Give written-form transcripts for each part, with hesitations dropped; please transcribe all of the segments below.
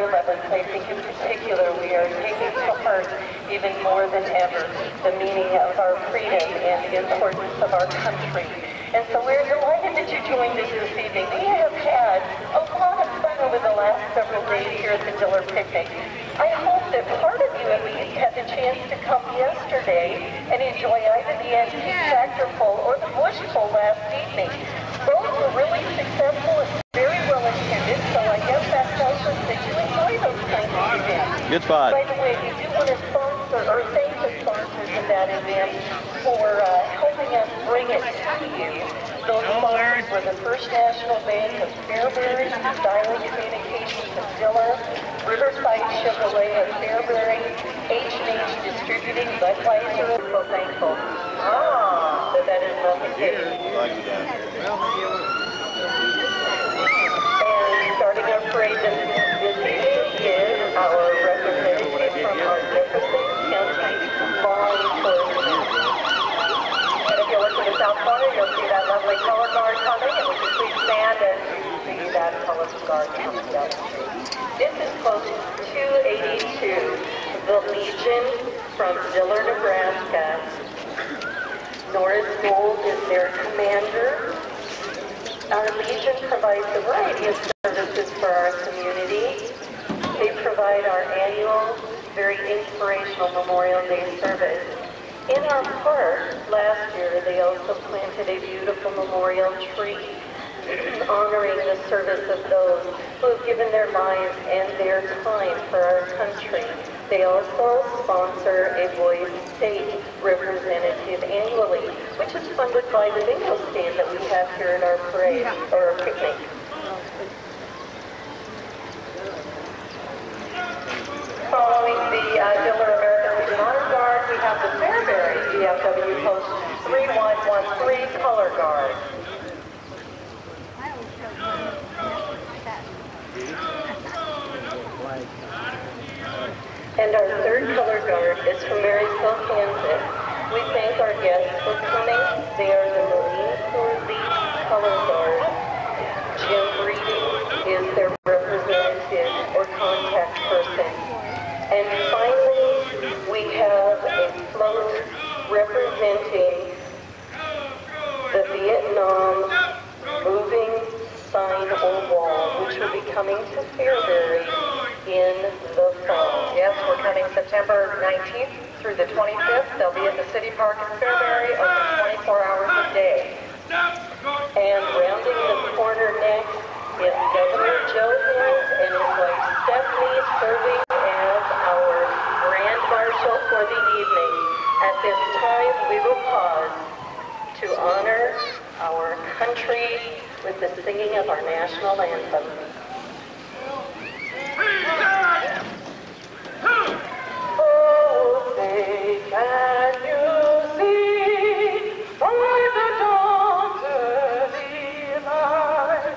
11th, I think in particular, we are taking to heart even more than ever the meaning of our freedom and the importance of our country. And so we're delighted that you joined us this evening. We have had a lot of fun over the last several days here at the Diller Picnic. I hope that part of you at least had the chance to come yesterday and enjoy either the antique tractor pull or the bush pull last evening. Both were really successful and very well attended, so I guess that tells us that you enjoy those kinds of events. Good spot. By the way, we do want to sponsor or thank the sponsors of that event for helping us bring it to you. Those sponsors were the First National Bank of Fairbury, Diller Communications of Diller, Riverside Chevrolet of Fairbury, H&H Distributing, Budweiser. I'm so thankful. That is not the case. And starting our parade this evening is our representative from our Jefferson County Law Enforcement. And if you look to the south corner, you'll see that lovely color guard coming, and would you please stand as you see that color guard coming down the street. This is post 282, the Legion from Diller, Nebraska. Norris Gold is their commander. Our Legion provides a variety of services for our community. They provide our annual, very inspirational Memorial Day service. In our park last year, they also planted a beautiful memorial tree honoring the service of those who have given their lives and their time for our country. They also sponsor a Boys State representative annually, which is funded by the bingo stand that we have here in our parade, or our picnic. Following the Diller American Legion Honor Guard, we have the Fairbury DFW Post 3113 Color Guard. And our third color guard is from Marysville, Kansas. We thank our guests for coming. They are the Marine Corps Lead Color Guard. Jim Breeding is their representative or contact person. And finally, we have a float representing the Vietnam Moving Sign or Wall, which will be coming to Fairbury in the fall. Yes, we're coming September 19th through the 25th. They'll be at the City Park in Fairbury, open 24 hours a day. And rounding the corner next is Governor Joe Hill and his wife Stephanie serving as our Grand Marshal for the evening. At this time, we will pause to honor our country with the singing of our national anthem. Oh, say, can you see by the dawn's early light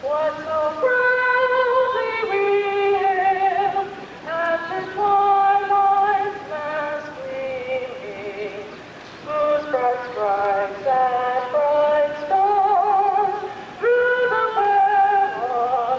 what so proudly we hailed at the twilight's last gleaming, whose bright stripes and bright stars through the perilous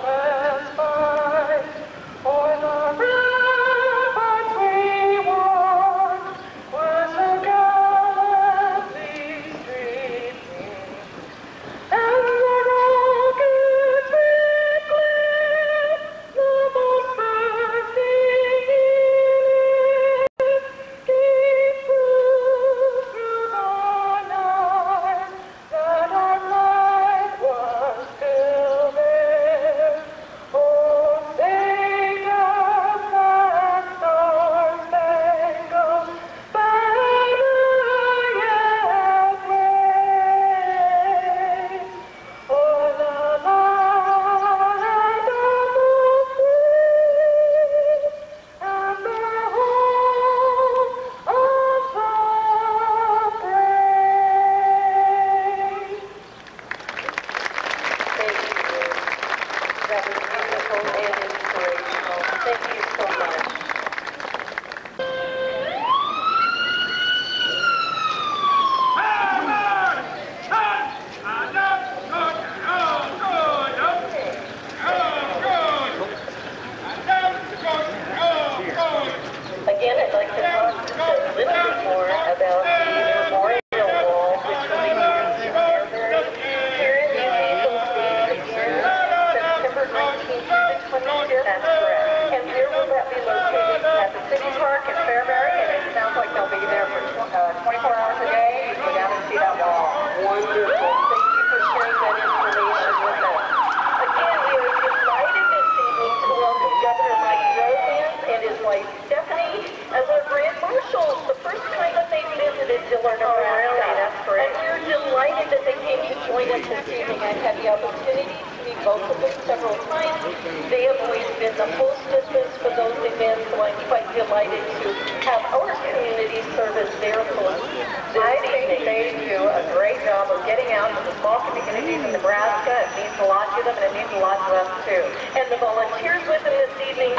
several times. They have always been the hostesses for those events, so I'm quite delighted to have our community service their host this evening. They do a great job of getting out to the small communities in Nebraska. It means a lot to them, and it means a lot to us, too. And the volunteers with them this evening.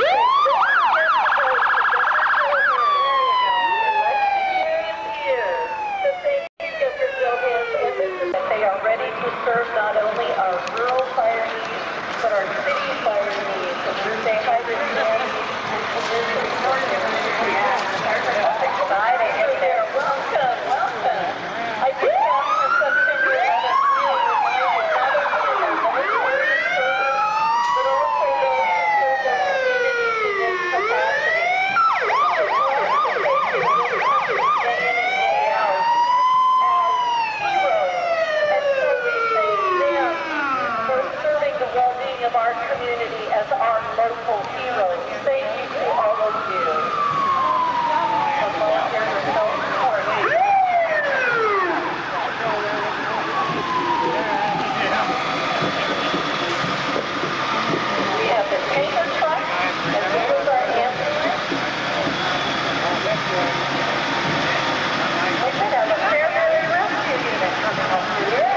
Serve not only our rural fire needs, but our city fire needs. And we say hi to Sandy. Exciting. There. Welcome, welcome. I think after September 11th, really reminded not only of our military service, but also those who serve their communities in this capacity. Day in and day out as heroes. Serving the well-being of our community as our local heroes. Thank you to all of you. The volunteers are so important. We have the tanker truck as well as our ambulance. We should have a paramedic rescue unit coming up here.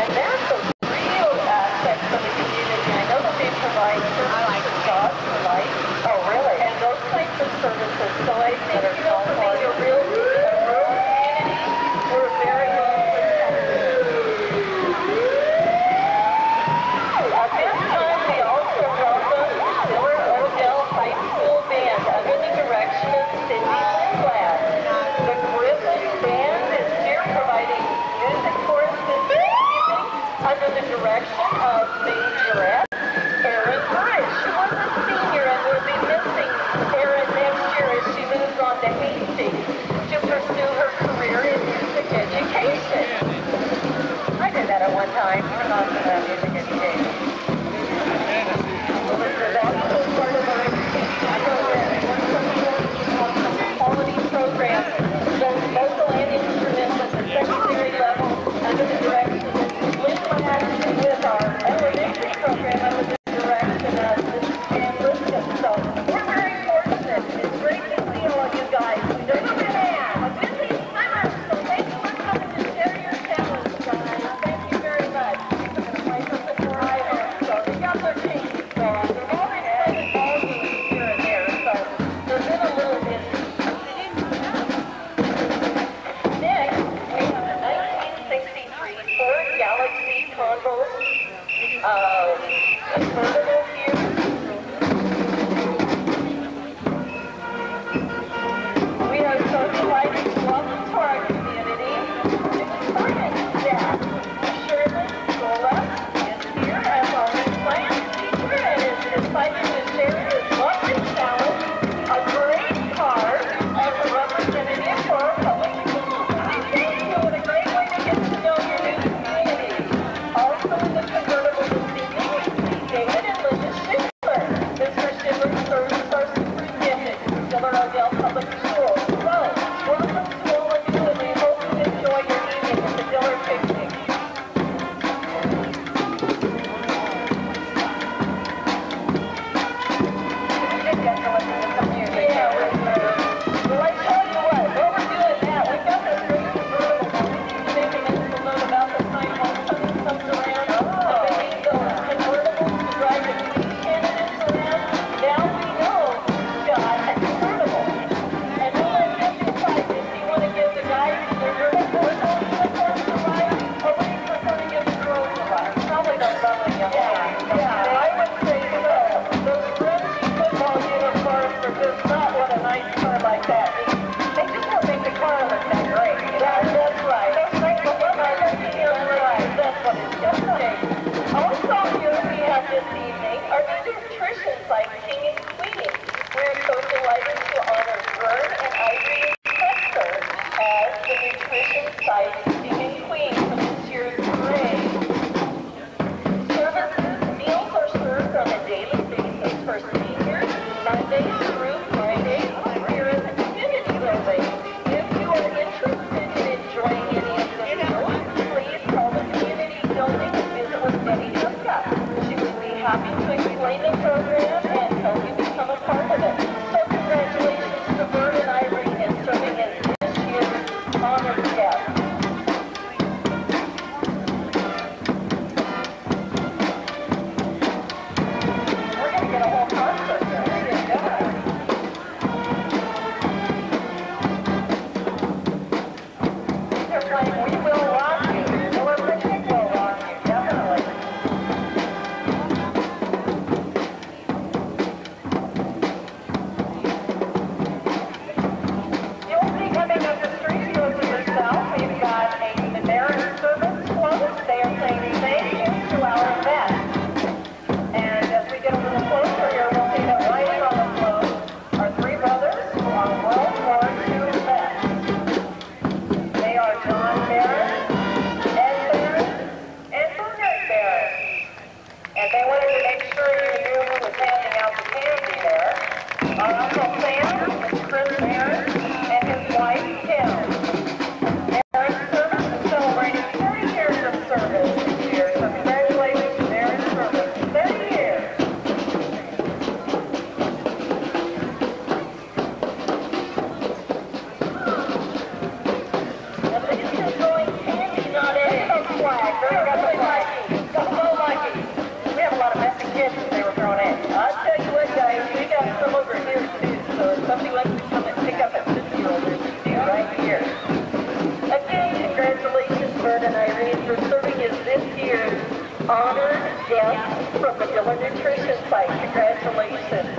And that's a real aspect for the community. I know that they provide services for jobs for life. Oh, really? And those types of services. So I think, you know, for being a rural community, we're very well protected. At this time, we also welcome the Diller High School Band under the direction of Cindy Lindblad. The Griffin Band is here providing music for us this evening under the direction of Majorette Erin Bridge. She was a senior and will be missing Erin next year as she moves on to Hastings to pursue her career in music education. I did that at one time, even on music education. Well, that's also part of our education program. Quality programs, both vocal and instrumental at the secondary level under the direction of Lindblad, with our elementary program under the direction of Mrs. Pam Liscombe. So we're very fortunate. It's great to see all of you guys. We know you've been a busy summer, so thanks for coming to share your talents, guys. Thank you very much. We're going to play something for Ida. So they got their changes going. They've already played ball games here and there, so they've been a little busy. Next, we have the 1963 Ford Galaxy Convo convertible here. We are so delighted to welcome to our community the science staff. Shirley Gola is here as our science teacher and is excited to share his lovely talent, a great card as a representative for our public education. What a great way to get to know your new community. Also in the convertible this evening, we see David and Linda they wanted to make sure you knew who was handing out the candy there. Our Uncle Sam, Chris Aaron, and his wife, Kim. Aaron's service is celebrating 30 years of service this year, so congratulations to Aaron's service. 30 years. And they just throwing candy, not any of the flag. They're got the flag. Go Mikey. We have a lot of messy kids that they were throwing in. I'll tell you what, guys, we got some over here, too. So if somebody wants to come and pick up a 50-year-old, there's a few right here. Again, congratulations, Bert and Irene, for serving as this year's honored guest from the Diller Nutrition Site. Congratulations.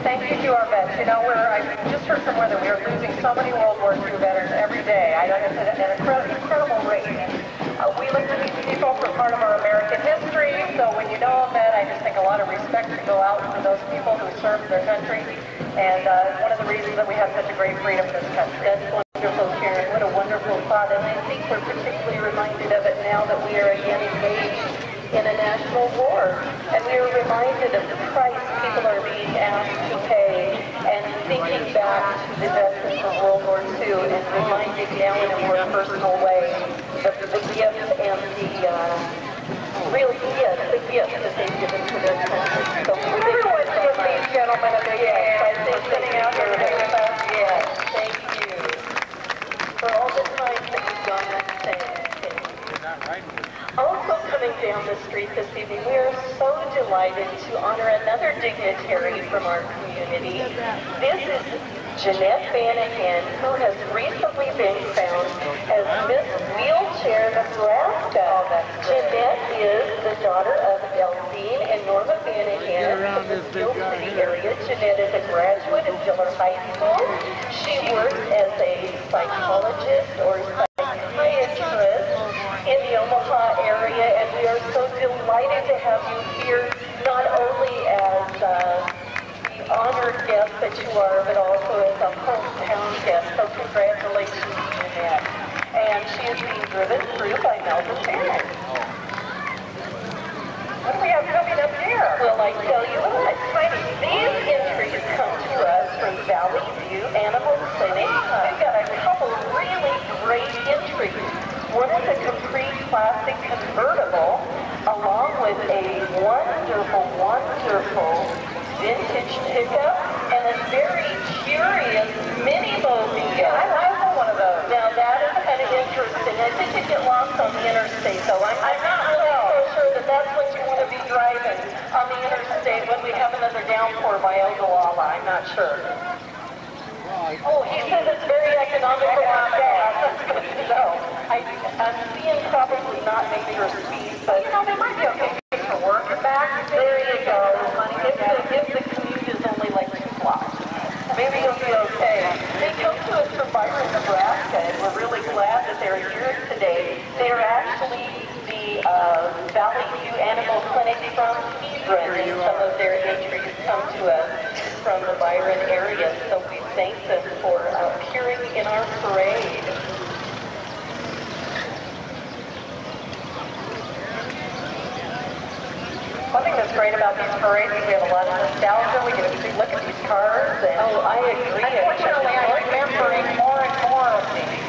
Thank you to our vets. You know, I just heard somewhere that we are losing so many World War II veterans every day. I know it's at an incredible rate. We look at these people for part of our American history, so when you know a vet, I just think a lot of respect should go out for those people who served their country, and one of the reasons that we have such a great freedom in this country. That's wonderful, Karen. What a wonderful thought, and I think we're particularly reminded of it now that we are again engaged in a national war, and we are reminded of the price people are being asked to pay, and thinking back to the veterans of World War II, and reminding now in a more personal way the gift and the gift that they've given to their country. So everyone give these gentlemen a big hand. I think sitting out here with us, yes, thank you for all the time that you've done that thing. Also coming down the street this evening, we are so delighted to honor another dignitary from our community. This is Jeanette Banahan, who has recently been found as Miss Wheelchair Nebraska. Jeanette is the daughter of Eldine and Norma Banahan from the Steel City area. Jeanette is a graduate of Diller High School. She works as a psychologist or psychiatrist in the Omaha area, and we are so delighted to have you here, not only as the honored guest that you are, but also as a hometown guest. So congratulations, Jeanette. And she is being driven through by Melvin Barrett. What do we have coming up here? Well, I tell you what, these entries come to us from Valley View Animal Clinic. We've got a couple really great entries. One is a Capri Classic convertible, along with a wonderful vintage pickup and a very curious mini-mobile. I want one of those. Now that is kind of interesting. I think you get lost on the interstate, though. I'm not really so sure that that's what you want to be driving on the interstate when we have another downpour by Ogallala. I'm not sure. Oh, he says it's very economical on gas. That's good to know. I'm seeing probably not major speeds, but you know, they might be okay for work and back. There you go. If the commute is only like 2 blocks, maybe you'll be okay. They come to us from Byron, Nebraska, and we're really glad that they're here today. They're actually the Valley View Animal Clinic from Hebron, and some of their entries come to us from the Byron area, so we thank them for appearing in our parade. One thing that's great about these parades is we have a lot of nostalgia. We get a big look at these cars. And oh, I agree. Unfortunately, I'm remembering more and more of these.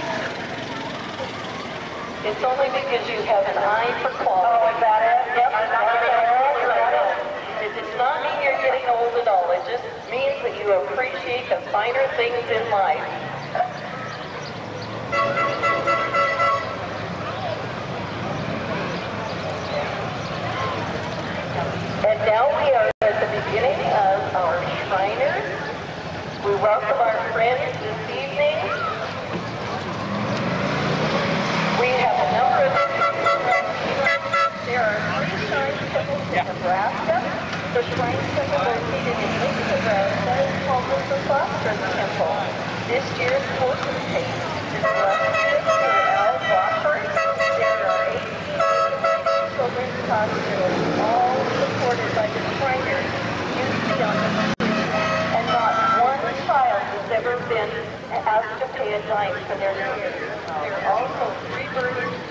It's only because you have an eye for quality. Oh, is that it? Yep. I'm not getting old. It does not mean you're getting old at all. It just means that you appreciate the finer things in life. And now we are at the beginning of our Shriners. We welcome our friends this evening. We have a number of there are 3 shrine temples in Nebraska. The shrine temple located in Lincoln, Nebraska is called the Sostra Temple. This year's potentate is illustrious for Al Wofford. There are 18 children's hospitals, all supported by the Shriners. You see on the screen, and not one child has ever been asked to pay a dime for their care. There are also 3 births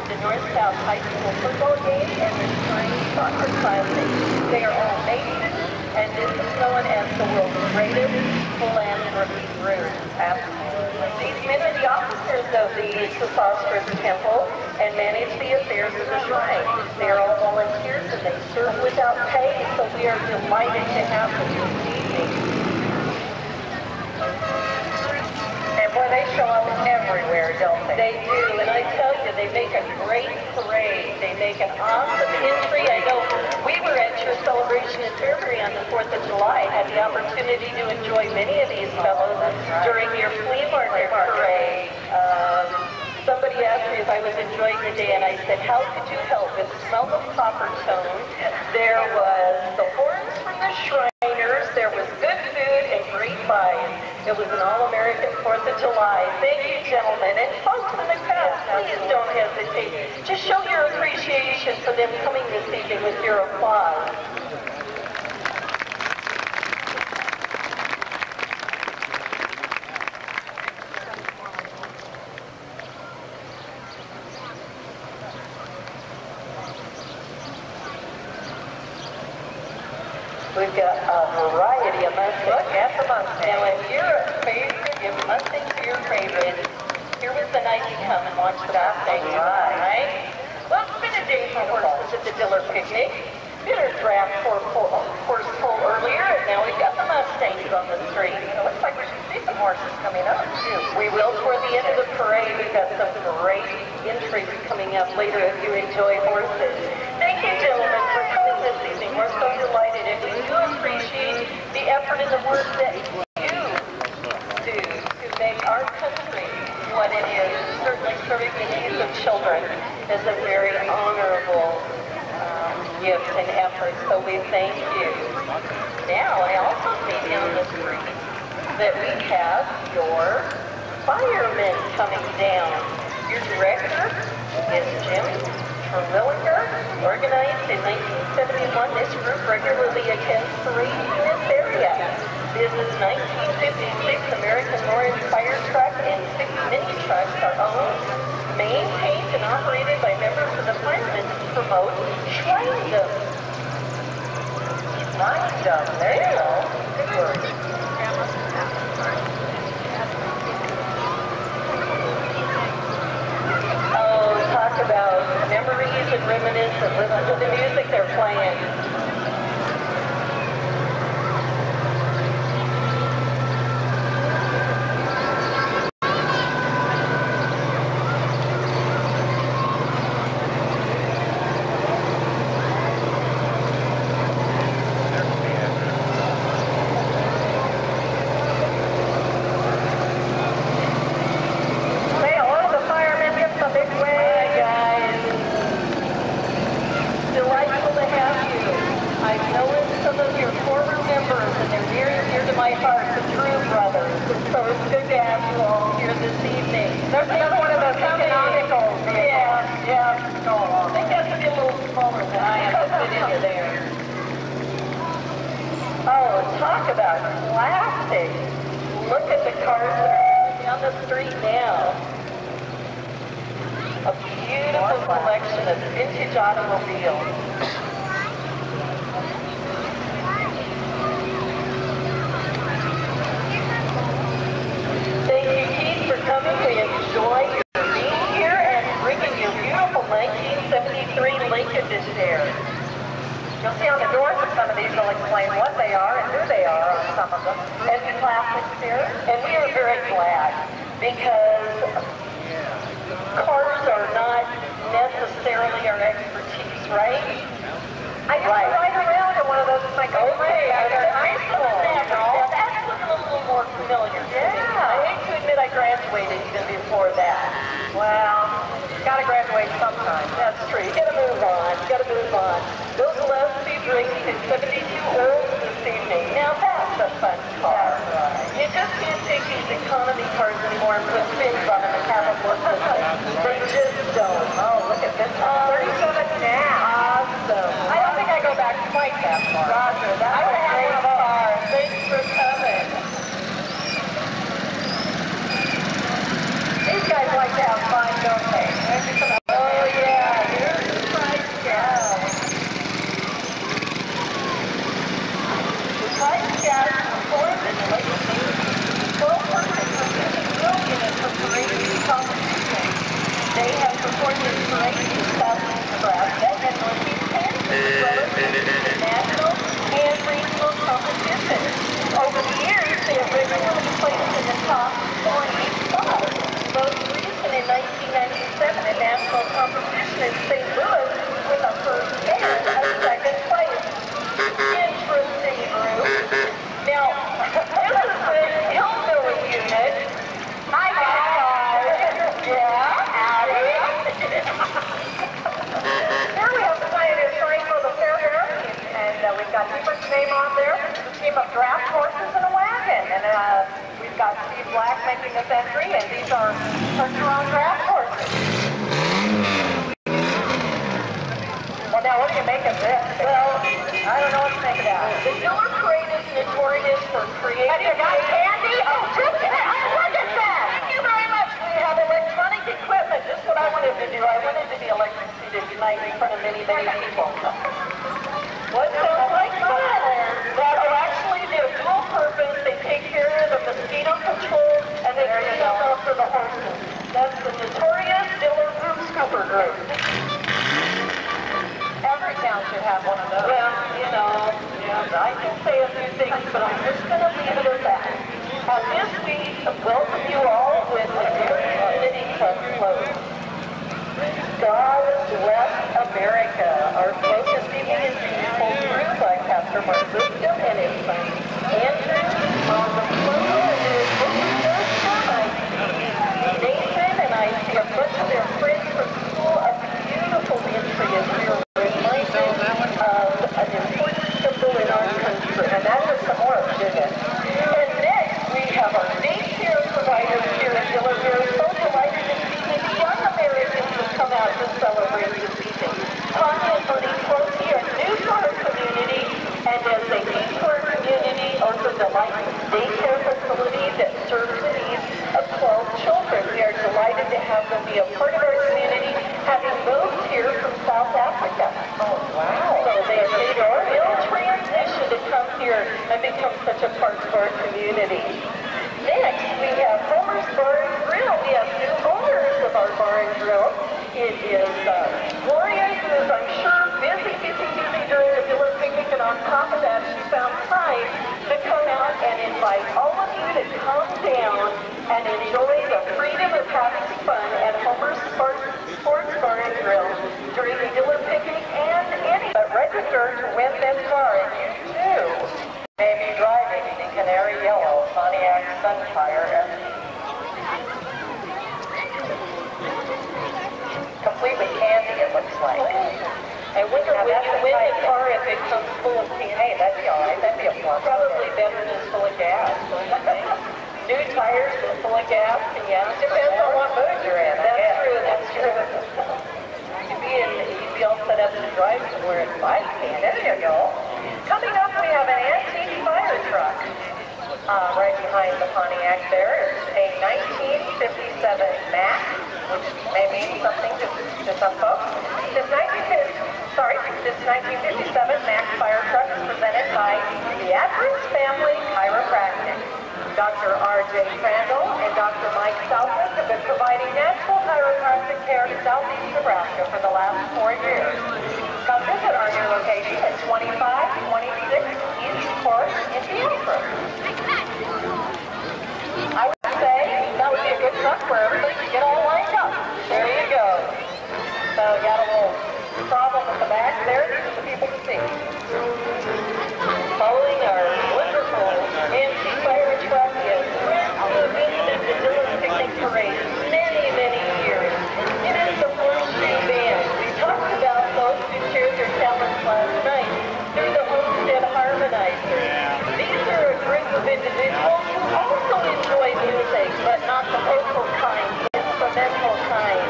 to the North-South High School football game and the Shrine Soccer Classic. They are all Masons, and this is known as the world's greatest philanthropy group. Absolutely. These men are the officers of the Sesostris Temple and manage the affairs of the shrine. They are all volunteers and they serve without pay, so we are delighted to have them this evening. And boy, they show up everywhere, don't they? They do, and I tell you, they make a great parade. They make an awesome entry. I know we were at your celebration in Fairbury on the 4th of July, had the opportunity to enjoy many of these fellows during your flea market parade. Somebody asked me if I was enjoying the day, and I said, how could you help it? The smell of copper tone. There was the horns from the Shriners. There was good food and great vibes. It was an all-American 4th of July. Thank you, gentlemen. And folks in the crowd, please don't hesitate. Just show your appreciation for them coming this evening with your applause. We've got a variety of Mustangs. Look at the Mustang. Now, if you're a favorite, if Mustangs are your favorite, here was the night you come and watch the Mustangs ride, right? Well, it's been a day for horses at the Diller Picnic. Been a draft for horse pull earlier, and now we've got the Mustangs on the street. It looks like we should see some horses coming up, too. We will toward the end of the parade. We've got some great entries coming up later if you enjoy horses. Thank you, gentlemen, for coming this evening. We're so delighted, and we do appreciate the effort and the work that you do to make our country what it is. Certainly serving the needs of children is a very honorable gift and effort, so we thank you. Now, I also see down the street that we have your firemen coming down. Your director is Jim Terwilliger. Organized in 1971, this group regularly attends parades in this area. This is 1956 American Lawrence fire truck and 6 mini trucks are owned, maintained, and operated by members of the firemen to promote shrine-dom. Shrine-dom, there you go. Good word. Talk about memories and reminisce and listen to the music they're playing. Talk about classic. Look at the cars that are down the street now. A beautiful collection of vintage automobiles. Thank you, Keith, for coming. We enjoy your being here and bringing your beautiful 1973 Lincoln to share. You'll see on the doors of some of these, they'll explain what they are and who they are on some of them. And the classics here. And we are very glad because cars are not necessarily our expertise, right? I used to ride around in one of those, it's like, oh, hey, I got high school. Now that's looking a little more familiar to me. I hate to admit I graduated even before that. Well, gotta graduate sometime. That's true. You gotta move on. You gotta move on. Those Gillespie drinks in 72 Old this evening. Now that's a fun car. That's right. You just can't take these economy cars anymore and put fins on them and have them look the same. They just don't. Oh, look at this one. 37 now. Awesome. I don't think I go back quite that far. Roger, that's a great car. Thanks for coming. These guys like to have fun, don't they? Oh, in 1997 in national competition in St. Louis with a first and a second place. Interesting group. Now, this is the hillbilly unit. Hi, guys. Yeah, howdy. Here we have the Pioneer starting for the Fairhair, and we've got Hubert's name on there. It's a team of draft horses and a wagon, and we've got Steve Black making this entry, and these are Turn-Around draft horses. Well, now what do you make of this? Well, I don't know what to make of that. The Diller Parade is notorious for creative. You got candy? Oh, look at that! Thank you very much. We have electronic equipment. Just what I wanted to do. I wanted to be electrocuted tonight in front of many, many people. What sounds like fun? That'll actually do dual purpose. They take care of the mosquito control and they clean up for the horses. That's the notorious Diller Group Scooper Group. Every town should have one of those. Well, you know, I can say a few things, but I'm just going to leave it at that. This week, welcome you all with a very fitting close. God bless America. Our focus evening is being pulled through by Pastor Mark Wisdom and his son Andrew on the floor. I see Nathan and I see a bunch of their friends from school. A beautiful entry as we are reminded of an important symbol in our country. And that was some more of it. And next we have our daycare providers here at Diller. We are so delighted to see many young Americans who come out to celebrate this evening. Tanya and Bernie Closey are new to our community, and as they came to our community, opened a licensed daycare facility that serves the needs of 12 children. We are delighted to have them be a part of our community, having moved here from South Africa. Oh, wow. So they have made a real transition to come here and become such a part of our community. Next, we have Homer's Bar and Grill. We have new owners of our bar and grill. It is Gloria, who is, I'm sure, busy during the Diller Picnic, and on top of that, she found time to come out and invite all of you to come down and enjoy the freedom of having fun at Homer's Sports Bar and Grill during the Diller Picnic and any. But register to win this car, and you too may be driving the Canary Yellow Pontiac Sunfire SE. Complete with candy, it looks like. I wonder when you win the car if it comes full of candy. Hey, that'd be all right. That'd be a plus. Probably better than full of gas, don't you think? New tires and full of gas, yeah. Depends on what mood you're in. That's true, that's true. You'd be all set up to drive somewhere at 5 p.m. There you go. Coming up, we have an antique fire truck. Right behind the Pontiac there is a 1957 Mack, which may mean something to some folks. This 1957 Mack fire truck is presented by the Atkins Family Chiropractic. Dr. R.J. Crandall and Dr. Mike Southwick have been providing natural chiropractic care to southeast Nebraska for the last 4 years. Come visit our new location at 2526 East Court in Beaufort. I would say that would be a good truck where everybody can get all lined up. There you go. So you got a little problem at the back there. These are the people to see. Following our wonderful antique fire truck is friends who have visited the Diller Picnic Parade many, many years. It is the Horseshoe Band. We talked about those who shared their talents last night through the Homestead Harmonizers. These are a group of individuals who also enjoy music, but not the vocal kind, the instrumental kind.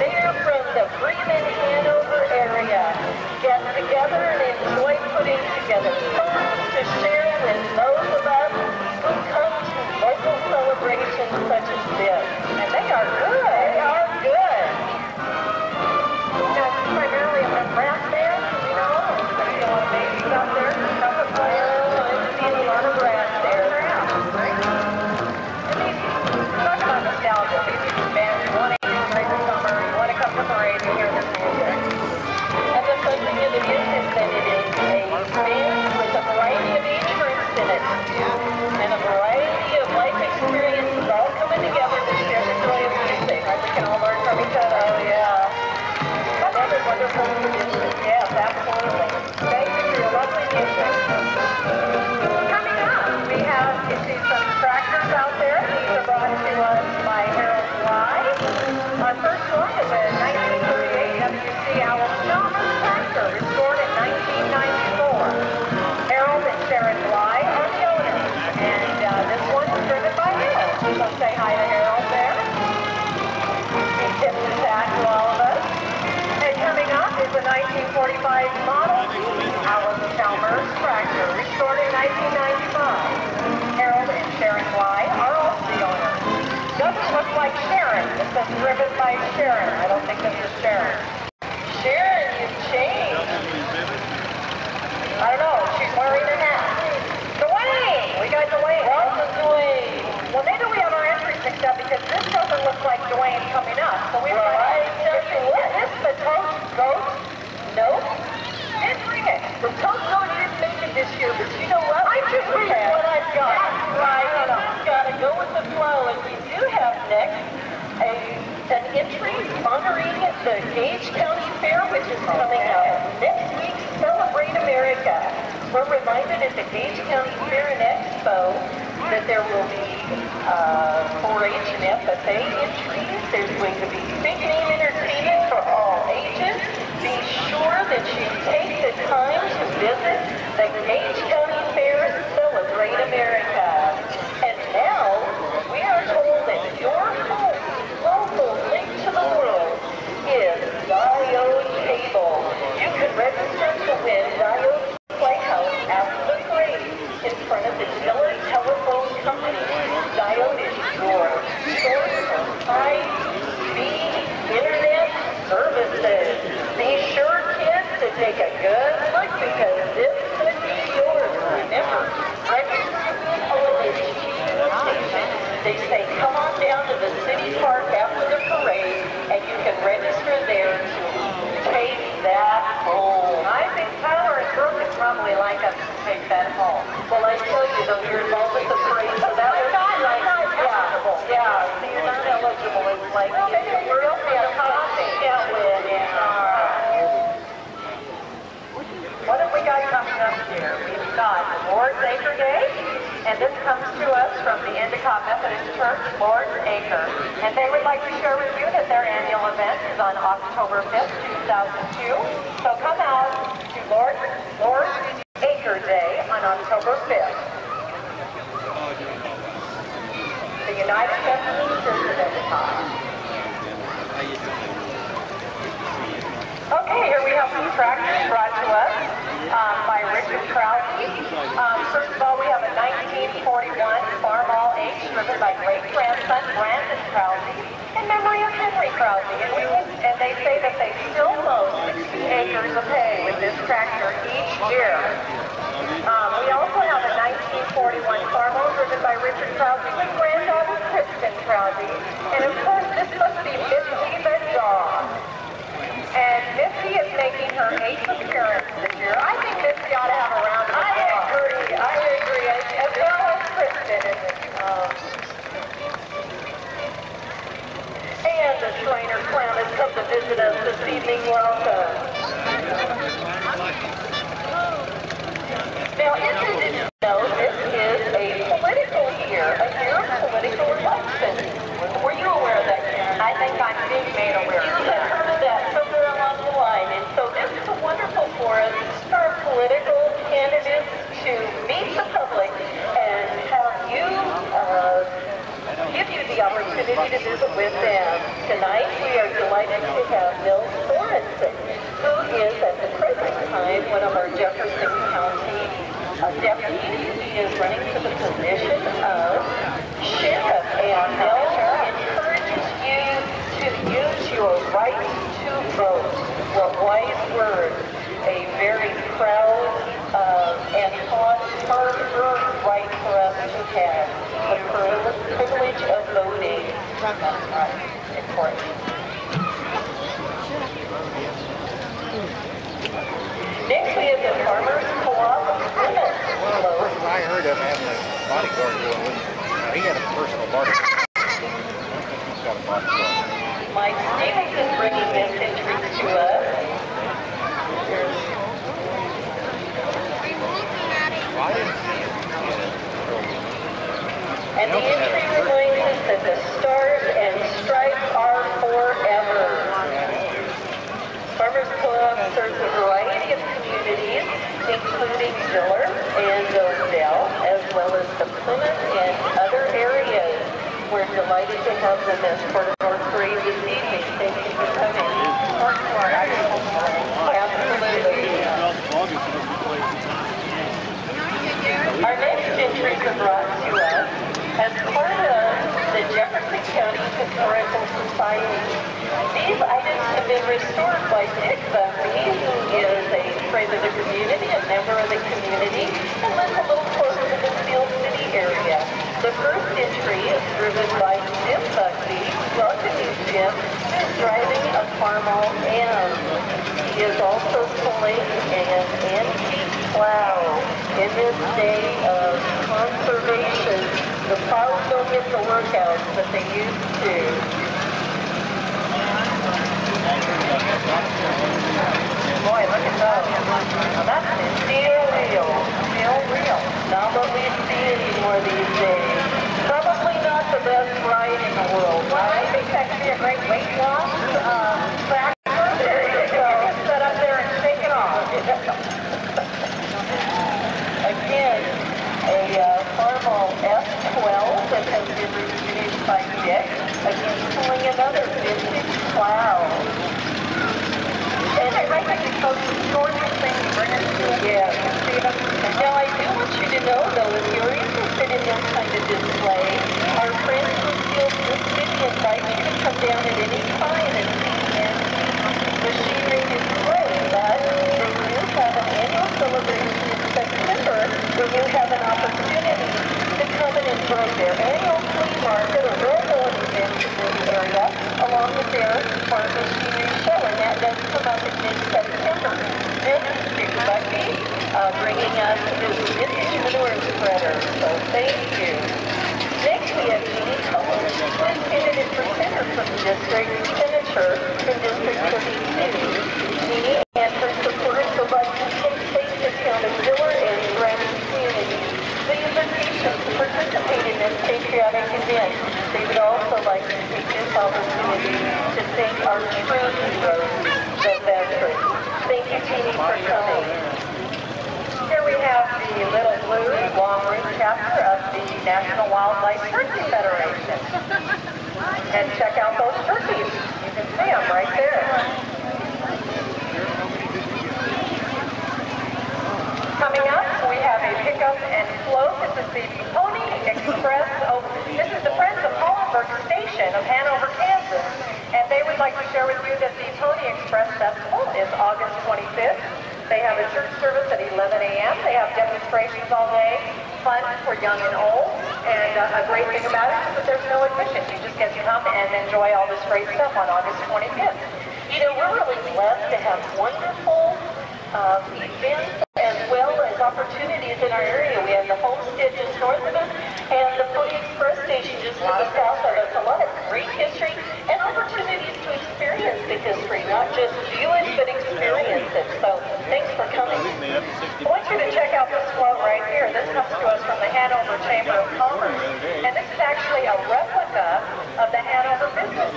They are from the Bremen, Hanover area. Get together and enjoy putting together songs to share with those of us who come to local celebrations such as this. And our first one is a 1938 WC Alabama tractor restored in 1994. Harold and Sharon Bly are the owners, and this one is driven by Harold. So say hi to Harold there. He tips his hat to all of us. And coming up is a 1945 Model T Alabama tractor restored in 1995. Harold and Sharon Bly are also the owners. Doesn't look like Sharon. It says driven by Sharon. I don't think this is Sharon. Sharon, you've changed. I don't know. She's wearing a hat. Dwayne! We got Dwayne. Welcome, Dwayne. Well, maybe we have our entries mixed up because this doesn't look like Dwayne coming up. So we've got to tell you what. This is the Toast Goat. Nope. Didn't bring it. The Toast Goat didn't make it this year, but you know what? I just read what I've got. Right. You've got to go with the flow. And we do have next an entry honoring the Gage County Fair, which is coming up next week. Celebrate America. We're reminded at the Gage County Fair and Expo that there will be 4-H and FFA entries. There's going to be big name entertainment for all ages. Be sure that you take the time to visit the Gage County Fair and celebrate America. And now we are told that your home, local link to the world, is Diode Cable. You can register to win Diode Playhouse after the parade in front of the Diller Telephone Company. Diode is your source of high-speed internet services. Be sure, kids, to take a good look because this could be yours. Remember, register to win holiday station. They say come on down to the city park after the parade and you can register there to take that home. I think Tyler and Brooke would probably like us to take that home. Well, I tell you, though, you're involved with the parade, so that was like, yeah, so you're not eligible. It's like, we're up at a coffee. Yeah, what have we got coming up here? We've got Lord's Acre Day, and this comes to us from the Endicott Methodist Church, Lord's Acre. And they would like to share with you that their annual event is on October 5th, 2002. So come out to Lord's Acre Day on October 5th. The United Methodist Church of Endicott. Okay, here we have some tractors brought to us by Richard Krause. First of all, we have a 1941 Farm All H driven by great-grandson Brandon Krause in memory of Henry Krause. And they say that they still mow 60 acres of hay with this tractor each year. We also have a 1941 Farm All driven by Richard Krause with granddaughter Kristen Krause. And of course, this must be Misty the dog. And Misty is making her 8th appearance this year. I think Misty ought to have a round of applause. I agree. As well as Kristen. And the Shriner Clown has come to visit us this evening. Welcome. Now, interesting to know, this is a political year, a year of political elections. Were you aware of that, Karen? I think I'm being made aware of that. You have heard of that somewhere along the line. And so this is a wonderful forum for our political candidates to meet the public and have you, give you the opportunity to visit with them. Tonight, we are delighted to have Bill Sorensen, who is at the present time one of our Jefferson County deputies. He is running for the position of sheriff, and Bill encourages you to use your right to vote. What wise words. A very proud and hard-earned right for us to have. The privilege of voting. That's right. Important. Next, we have the Farmers Co-op of Plymouth. Well, the person I heard of having a bodyguard going with him, he had a personal bodyguard. I don't think he's got a bodyguard. Mike Stevenson bringing this entry to us. Well, I didn't see him. And the entry reminds us that the stars and stripes are forever. have them as part of our parade this evening. Thank you for coming. Absolutely. Our next entries are brought to us as part of the Jefferson County Historical Society. These items have been restored by Dick Buckley, who is a friend of the community, a member of the community, and lives a little closer to the Steel City area. The first entry is driven by Jim Buckley. Welcome you, Jim, who is driving a Farmall M. He is also pulling an antique plow. In this day of conservation, the plows don't get the workouts that they used to. Boy, look at those. Now that's steel wheel. Steel wheel. Not what we see anymore these days. Probably not the best ride in the world. Well, I think that could be a great weight loss factor. There you go. Set up there and shake it off. Again, a Farmall F12 that has been reproduced by Dick. Again, pulling another vintage plow. And I like that you folks store these things, bring it to us. Yeah. Now, I do want you to know, though, if you're interested in this kind of display, our friends from Steel City invite you to come down at any time and see antique machinery display. But they do have an annual celebration in September where you have an opportunity to come and enjoy their annual flea market or railroad event in this area, along with their farm machinery show, and that does come up in mid-September. This is Dick Bucky bringing us his vintage manure spreader, so thank you. Next we have Jeannie Cohen, who is candidate for Senator from the district, Senator from District 32. Jeannie and her supporters would like to take place in town of Diller and surrounding communities. The invitation to participate in this patriotic event. They would also like to take this opportunity to thank our true heroes, the veterans. Thank you, Jeannie, for coming. Here we have the Little Blue Long Route chapter of the National Wildlife Turkey Federation. And check out those turkeys. You can see them right there. Coming up, we have a pickup and float. This is the Pony Express. Oh, this is the Friends of Hollenberg Station of Hanover, Kansas. And they would like to share with you that the Pony Express Festival is August 25th. They have a church service at 11 a.m. They have demonstrations all day, fun for young and old. And a great thing about it is that there's no admission. You just get to come and enjoy all this great stuff on August 25th. You know, we're really blessed to have wonderful events as well as opportunities in our area. We have the Homestead just north of us and the Pony Express Station just to the south of us. A lot of great history and opportunities to experience the history, not just view it, but experience it. So thanks for coming. I want you to check out this float right here. This comes to us from the Hanover Chamber of Commerce. And this is actually a replica of the Hanover Business.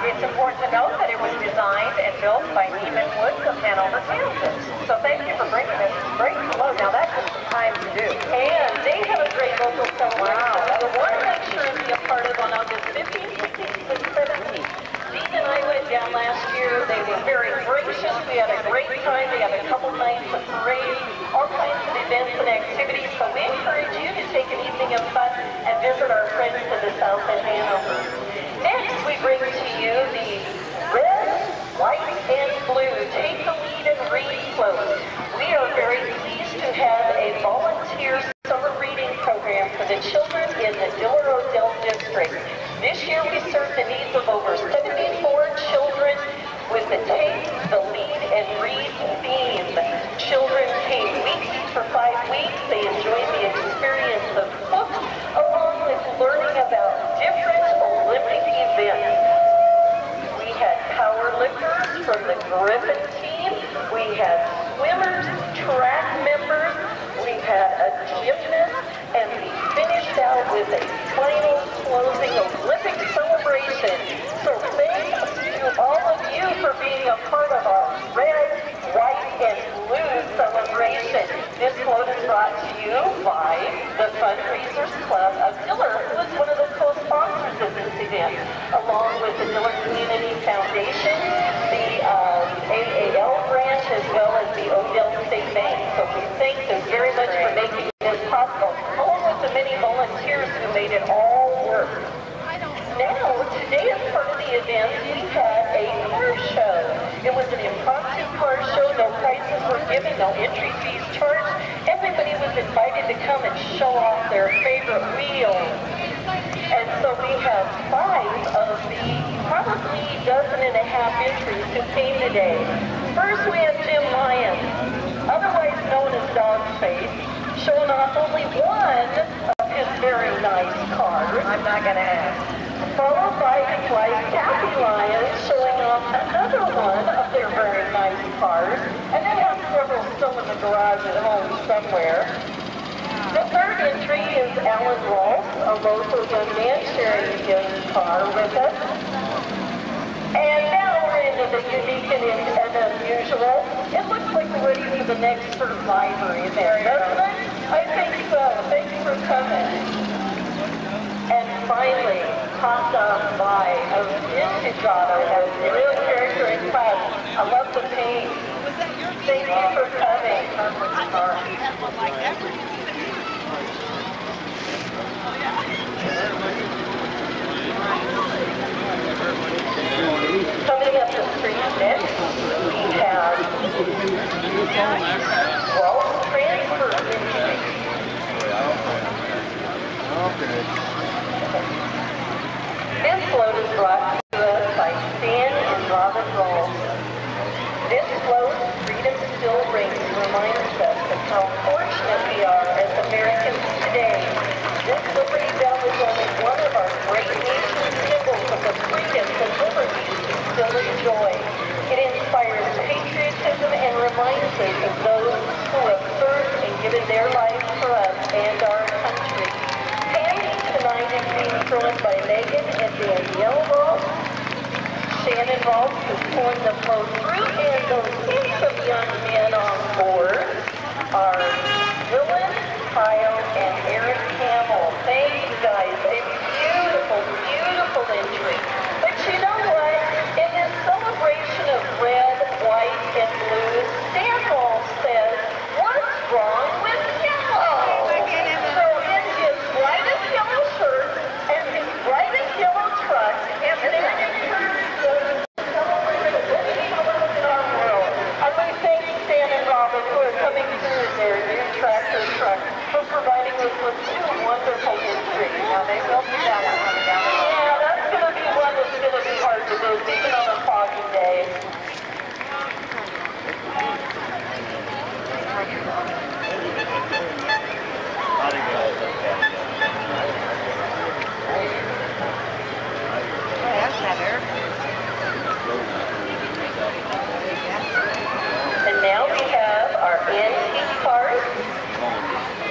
It's important to note that it was designed and built by Neiman Woods of Hanover, Kansas. So thank you for bringing this great float. Now that took some time to do. And they have a great local celebration that we want to make sure and be a part of on August 15th, 16th, and 17th. Dean and I went down last year. They were very gracious. We had a great time. They had a couple nights of parades, all kinds of events and activities. So we encourage you to take an evening of fun and visit our friends to the south in Hanover. Next, we bring to you the red, white, and blue Take the Lead and Read float. We are very pleased to have a volunteer summer reading program for the children in the Diller district. This year, we served the needs of over 74 children with the Take the Lead and Read theme. Children came weekly for 5 weeks. They enjoyed the experience of books, along with learning about different Olympic events. We had power lifters from the Griffin team. We had swimmers, track members. We had a gymnast, and we finished out with a final closing Olympic celebration. So thanks to all of you for being a part of our red, white, and blue celebration. This float is brought to you by the Fundraisers Club of Diller, who is one of the co-sponsors event, along with the Diller Community Foundation, the AAL branch, as well as the Odell State Bank. So we thank them very much for making this possible, along with the many volunteers who made it all work. Now, today as part of the event, we had a car show. It was an impromptu car show. No prizes were given, no entry fees charged. Everybody was invited to come and show off their favorite wheels. And so we have 5 of the probably 12.5 entries who came today. First, we have Jim Lyons, otherwise known as Dogface, showing off only one of his very nice cars. I'm not going to ask. Followed by his wife, Kathy Lyons, showing off another one of their very nice cars. And they have several still in the garage at home somewhere. The third entry is Alan Ross, a local young man sharing his car with us. And now we're into the unique and unusual. It looks like we're ready for the next Survivor event, doesn't it? I think so. Thanks for coming. And finally, topped off by a vintage auto that has real character and class. I love the paint. Thank you for coming. Coming up the street next, we have, well, transfer entry. Okay. This float is brought to us by Stan and Robin Rolls. This float, Freedom Still Rings, reminds us of how fortunate we are as Americans today. This Liberty Bell is only one of our great nation's symbols of the freedoms and liberties we still enjoy. It inspires patriotism and reminds us of those who have served and given their lives for us and our country. Tonight is being thrown by Megan and Danielle Ross. Shannon Ross is pulling the float through, and those handsome young men on board are Dylan, Kyle, and Eric Campbell. Thank you guys. A beautiful, beautiful entry. But you know what? In this celebration of red, white, and blue, Stan Ross says, what's wrong with yellow? So in his brightest yellow shirt and his brightest yellow truck, and there it is, celebrating the best colors in our world. I want to thank Stan and Robin who are coming through in their new tractor truck for providing us with 2 wonderful entries. Now they will do that one coming down the road. Yeah, that's going to be one that's going to be hard to do, even on a foggy day. And now we have our antique cars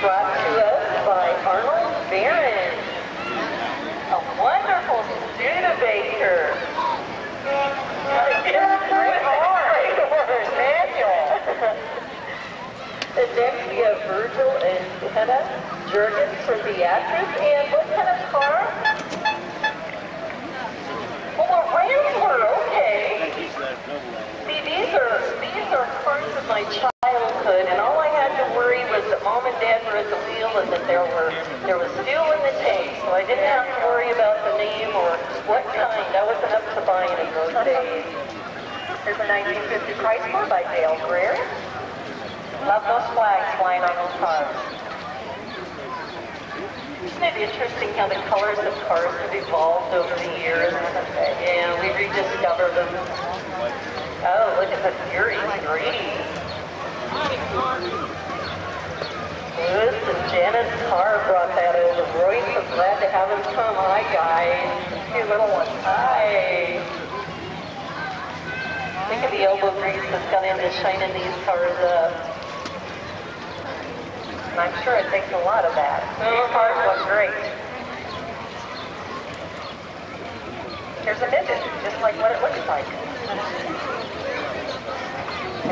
brought to us by Arnold Barron, a wonderful Studebaker. And next we have Virgil and Henna Jurgens for Beatrice. And what kind of car? Oh, a Rambler, okay. See, these are cars of my childhood, and all I had to worry was that Mom and Dad were at the wheel and that there was fuel in the tank, so I didn't have to worry about the name or what kind. I wasn't up to buying in those days. Here's a 1950 Chrysler by Dale Greer. Love those flags flying on those cars. Isn't it interesting how the colors of cars have evolved over the years? Yeah, we rediscover them. Oh, look at the Fury 3. Listen, Janet's car brought that over. Royce is glad to have him come. Hi, guys. Two little ones. Hi. Think of the elbow grease that's gone into shining these cars up. And I'm sure it takes a lot of that. These cars look great. Here's a midget, just like what it looks like.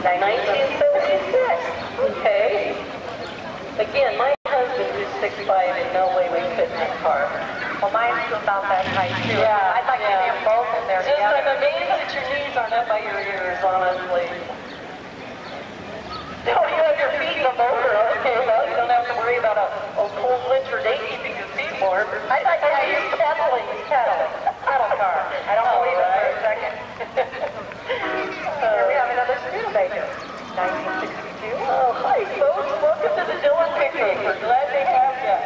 And 1976. Okay. Again, my husband, who's 6'5", in no way would fit in that car. Well, mine's about that height, too. Yeah, I'd like to see them both in there Just together. I'm amazed that your knees aren't up by your ears, honestly. Don't you have your feet in the motor? Okay, well, you don't have to worry about a cold winter day keeping your feet warm. I thought you used pedaling, pedal car. I don't believe it for a second. Here we have another Studebaker, 1962. Oh, hi, folks. Welcome to the Diller Picnic. We're glad to have you.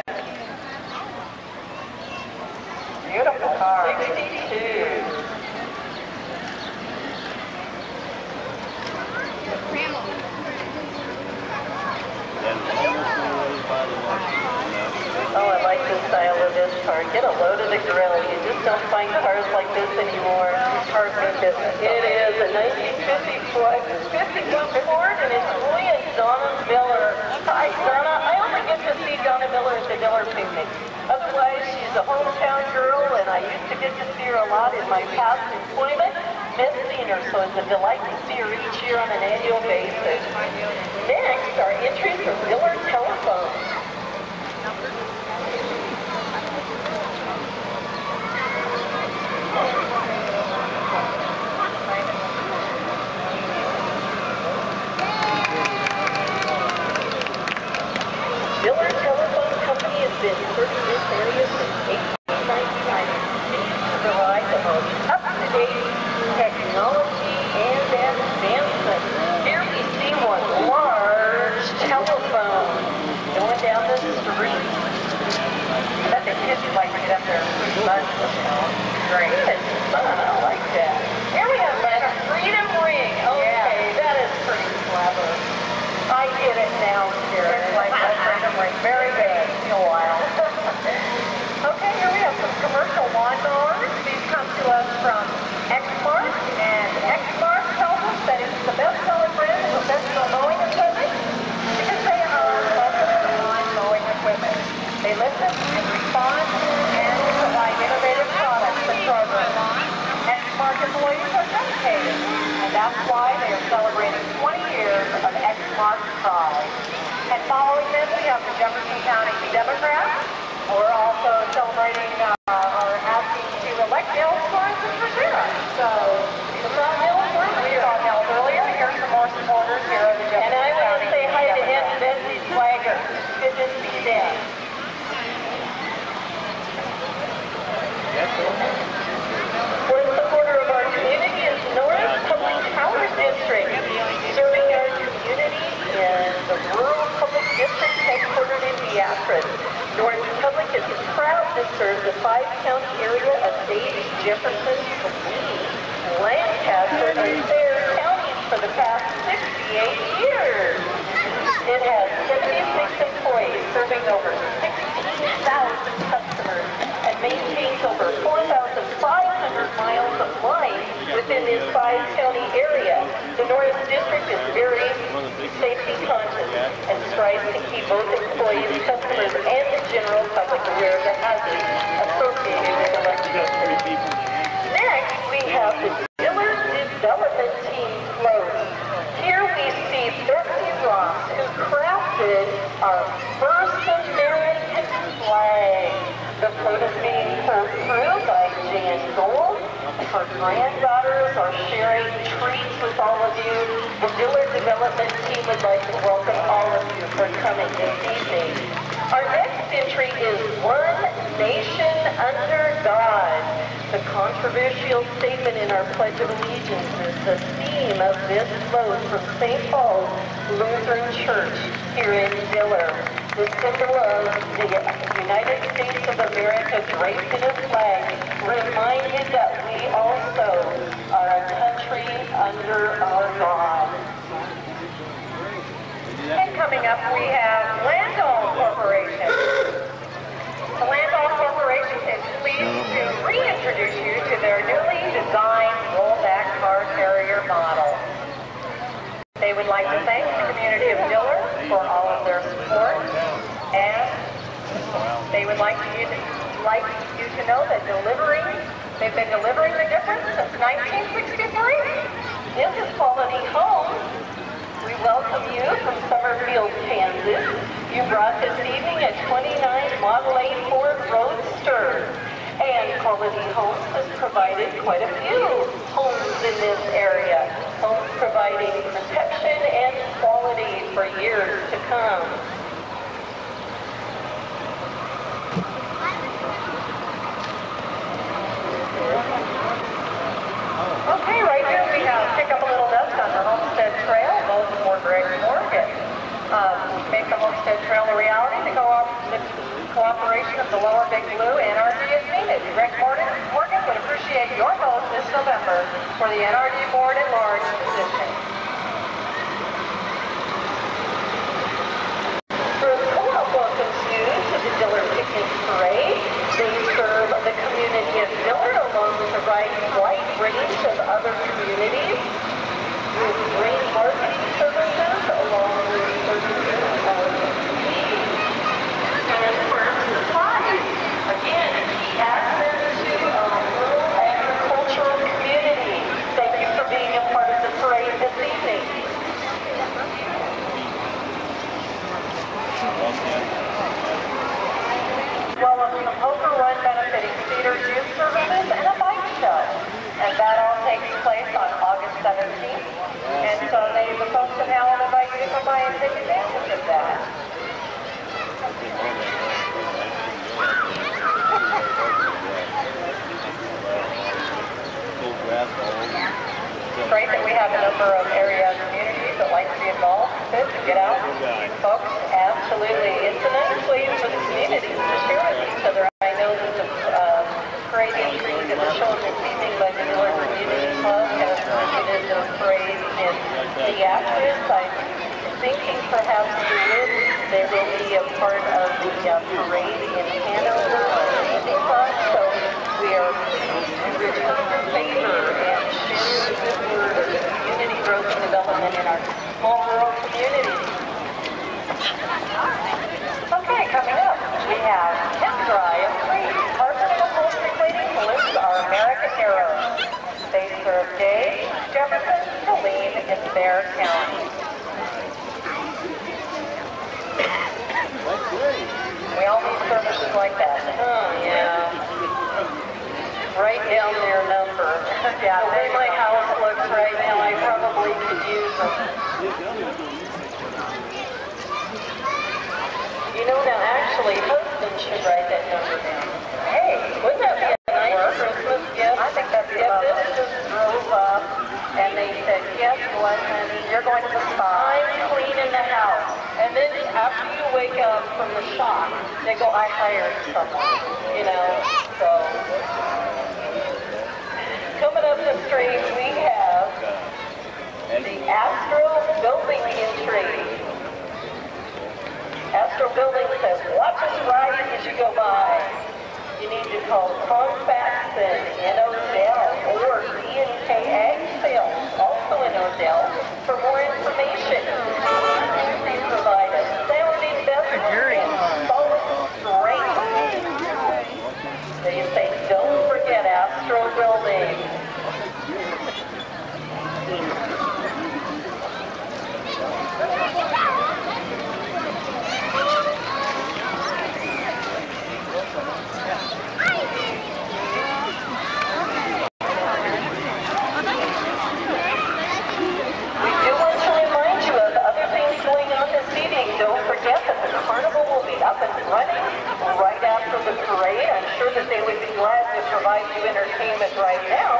Beautiful car. 62. Oh, I like the style of this car. Get a load of the grill. You just don't find cars like this anymore. Cars mean business. It is a 1950 Ford, and it's Roy and Donna Miller. Hi, Donna. I only get to see Donna Miller at the Diller Picnic. Otherwise, she's a hometown girl, and I used to get to see her a lot in my past employment. Miss seeing her, so it's a delight to see her each year on an annual basis. Next, our entry from Diller Telephone. Diller Telephone Company has been serving this area since 1899 and continues to provide the most up-to-date technology and advancement. Here we see one large telephone going down the street. I bet the kids would like to get up there and push buttons, you know. Great. It's fun. I like that. Here we have that Freedom Ring. Okay, that is pretty clever. I get it now, Karen. It's like that freedom ring. Very good. In a while. Okay, here we have some commercial lawnmowers. These come to us from Exmark, and Exmark tells us that it's the best-selling brand of professional mowing equipment because they are leather lawn mowing equipment. They listen and respond and provide innovative products and programs. Exmark employees are dedicated, and that's why they are celebrating 20 years of Exmark pride. And following this, we have the Jefferson County Democrats. We're also celebrating or asking to elect Dale Sorensen for sheriff. So, we saw Nels earlier. Here's some more supporters here at the Jefferson And I want County to say hi to Aunt Democrats. Betsy Swagger. Good to see them. For the supporter of our community is Norris Public Power District, serving our community in the rural public district headquartered in Beatrice. Norris Public is proud to serve the 5-county area of Davie, Jefferson, Saline, Lancaster, and Bear counties for the past 68 years. It has 76 employees serving over 16,000 customers and maintains over 4,500 miles of line within this 5-county area. The Norris District is very safety conscious and strives to keep both employees, customers, and the general public aware of the hazards associated with electricity. Next, we have the Diller Development Team float. Here we see Betsy Ross, who crafted our first American flag. The float is being pulled through by Jan Gold. Her granddaughters are sharing treats with all of you. The Diller Development Team would like to welcome all of you for coming this evening. Our next entry is One Nation Under God. The controversial statement in our Pledge of Allegiance is the theme of this float from St. Paul's Lutheran Church here in Diller. The symbol of the United States of America draped in a flag reminded that we also are a country under our God. And coming up, we have Landau Corporation. The Landau Corporation is pleased to reintroduce you to their newly designed rollback car carrier model. They would like to thank the community of Diller for all of their support, and they would like you to know that they've been delivering the difference since 1963. This is Quality Home. We welcome you from Summerfield, Kansas. You brought this evening a 29 Model A Ford Roadster. and Quality Homes has provided quite a few homes in this area. Homes providing protection and quality for years to come. Okay, right here we have Pick Up a Little Dust on the Homestead Trail, both for Greg Morgan. Make the Homestead Trail a reality. The cooperation of the Lower Big Blue NRD is needed. Greg Morgan would appreciate your vote this November for the NRD Board at Large position. Bruce Co-op welcomes you to the Diller Picnic Parade. They serve the community of Diller along with a wide range of other communities with great marketing services along with services of and farm supplies. Again, he asked them to rural agricultural community. Thank you for being a part of the parade this evening. Well, a poker run benefiting Cedars Youth Services and a bike show. And that all takes place on August 17th. And so the folks in Allen invite you to come by and take advantage of that. It's great that we have a number of area communities that like to be involved with this and get out and see folks. Absolutely. It's a nice way for the communities to share with each other. I know that the parade entry that was shown this evening by the Diller Community Club has included the parade in Beatrice. I'm thinking perhaps they will be a part of the parade in Hanover on the evening front. So we are returning the favor and sharing the good word of community growth and development in our small rural communities. Okay, coming up, we have Tip Dry and Free. Department of Upholstery Cleaning lists our American heroes. They serve Gage, Jefferson, Saline, and Bear County. We all need services like that. Oh, yeah. Write down their number. Yeah, the way my house looks right now, I probably could use them. You know, now actually, husbands should write that number down. Hey, wouldn't that be a nice Christmas gift? I think that'd be about it. If this just drove up and they said, guess what, honey, you're going to the spa. I'm cleaning the house. And then after you wake up from the shock, they go, I hired someone, you know, so. Coming up the street, we have the Astro Building entry. Astro Building says, watch us right as you go by. You need to call Confaxon in Odell or D&K Ag Sales, also in Odell, for more information. They provide a sounding vessel and solid strength. They say, don't forget Astro Building. Entertainment right now.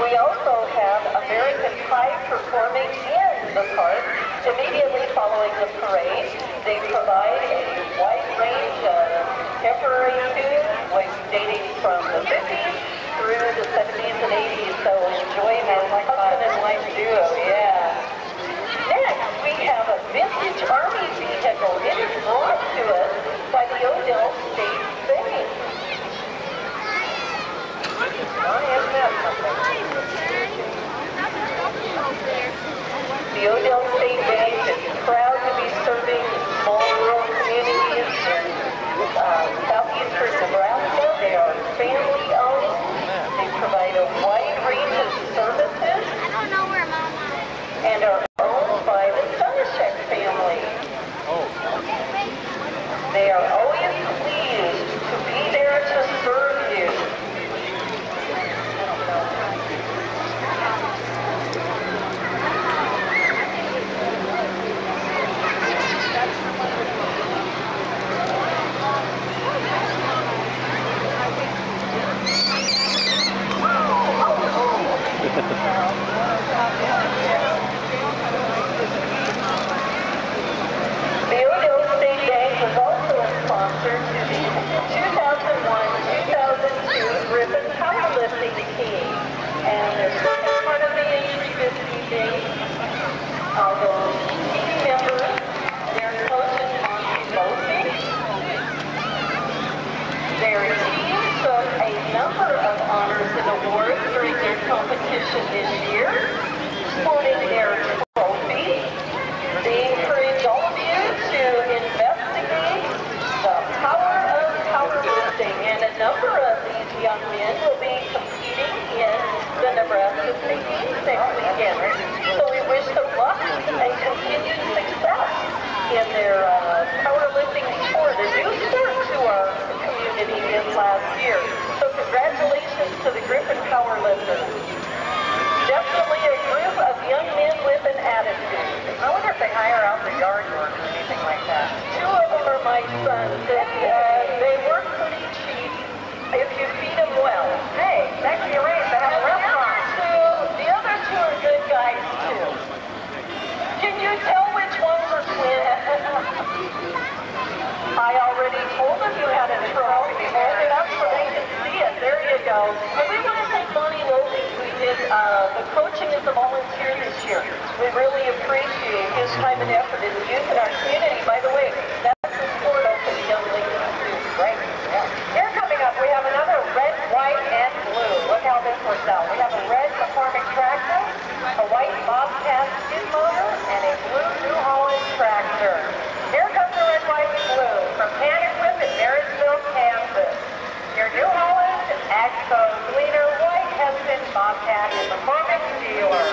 We also have American Pie performing in the park immediately following the parade. They provide a wide range of temporary tunes dating from the 50s through the 70s and 80s. So enjoy their husband and wife duo. Yeah. Next, we have a vintage Army vehicle. It is brought to us by the Odell State Bank. The Odell State Bank is proud to be serving small rural communities in southeastern Nebraska. They are family owned. They provide celebration this year, sporting their trophy. They encourage all of you to investigate the power of powerlifting, and a number of these young men will be competing in the Nebraska State Games next weekend. So we wish them luck and continued success in their powerlifting sport, a new sport to our community this last year. So congratulations to the group of powerlifters. Definitely a group of young men with an attitude. I wonder if they hire out the yard work or anything like that. Two of them are my sons. They work pretty cheap if you feed them well. Hey, next year race, they have a restaurant. The other two are good guys too. Can you tell which ones are twins? I already told them you had a trophy. Hold it up so they can see it. There you go. And we want to thank Bonnie Lowy, who did the coaching as a volunteer this year. We really appreciate his time and effort in the youth in our community. By the way, that's the sport open to young ladies too, right? Yeah. Here coming up, we have another red, white, and blue. Look how this works out. We have a red McCormick tractor, a white Bobcat skid motor, and a blue New Holland tractor. Here comes the red, white, and blue from Cannon Whip in Marysville, Kansas. Your New Holland is Agco Gleaner, white Heston Bobcat is McCormick dealer.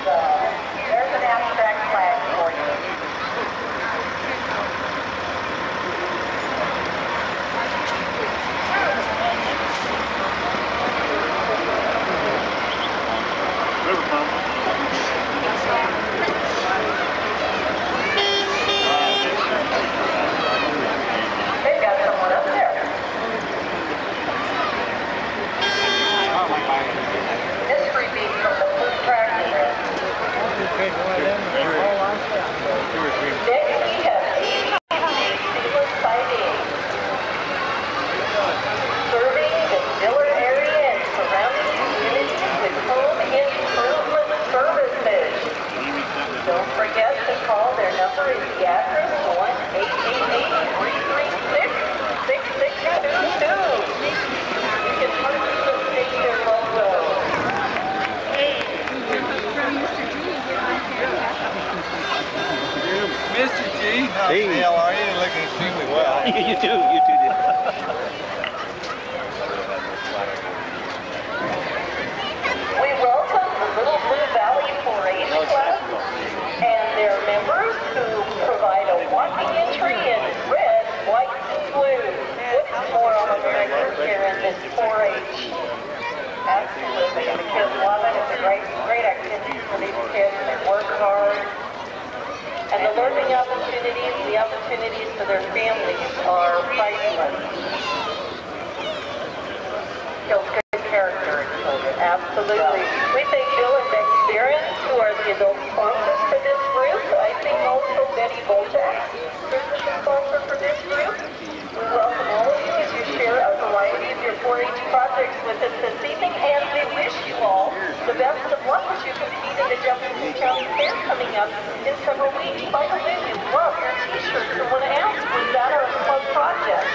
So there's an abstract flag for you. They've got someone up there. Mystery beat from the blue tractor there. Next we have Diller Picnic. Serving the Diller area and surrounding communities with home improvement services. Don't forget to call. Their number is the address 1-888-336-6622. You can participate their logo. Mr. G, how Hey. the hell are you? You're looking extremely well. You do. We welcome the Little Blue Valley 4-H Club and their members who provide a walking entry in red, white, and blue. What is more on the record here in this 4-H? Absolutely, and the kids love it. It's a great activity for these kids. They work hard. And the learning opportunities, the opportunities for their families are priceless. Builds good character in children, absolutely. We thank Bill and Becky Barron, who are the adult sponsors for this group. I think also Betty Boljak, who's the sponsor for this group. We welcome all of you as you share a variety of your 4-H projects with us this evening, and we wish you all the best of luck as you compete in the Jefferson County Fair coming up in several weeks. By the way, we love your t-shirts. I want to ask, was that a club project?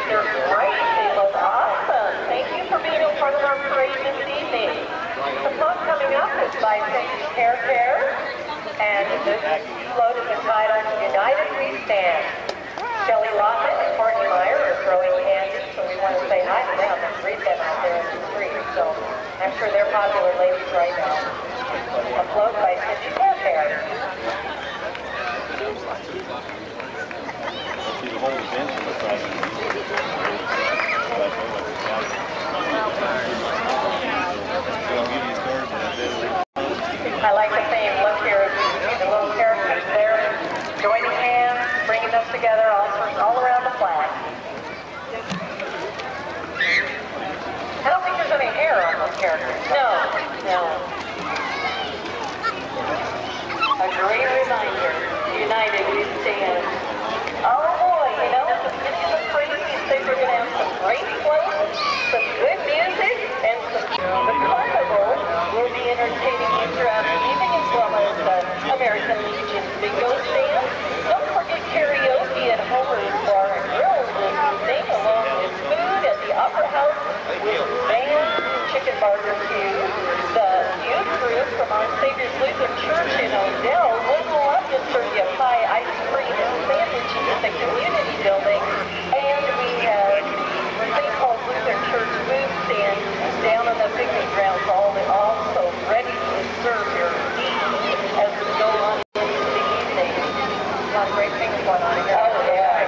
They're great. They look awesome. Thank you for being a part of our parade this evening. The float coming up is by Safety Hair Care, and this float is entitled United We Stand. Shelley Lawson and Courtney Meyer are throwing candy, so we want to say hi to them and greet them out there in the street. So I'm sure they're popular ladies right now. A float by Safety Hair Care. See the whole event on the side. I like the theme. Look here, you see the little characters there, joining hands, bringing them together all around the flag. I don't think there's any hair on those characters. No. A great reminder. United we stand. Oh boy, you know, at the beginning of the parade, we think we're going to have some great floats, some good music, and the carnival will be entertaining you throughout the evening, as well as the American Legion bingo stand. Don't forget karaoke at Homer's Bar and Grill this evening, along with food at the Opera House with band, chicken barbecue, Lutheran Church in Odell would love to serve you pie, ice cream, and sandwiches at the community building. And we have St. Paul Lutheran Church food stand down on the picnic grounds, also ready to serve your needs as we go on into the evening. A lot of great things going on here. Oh, yeah.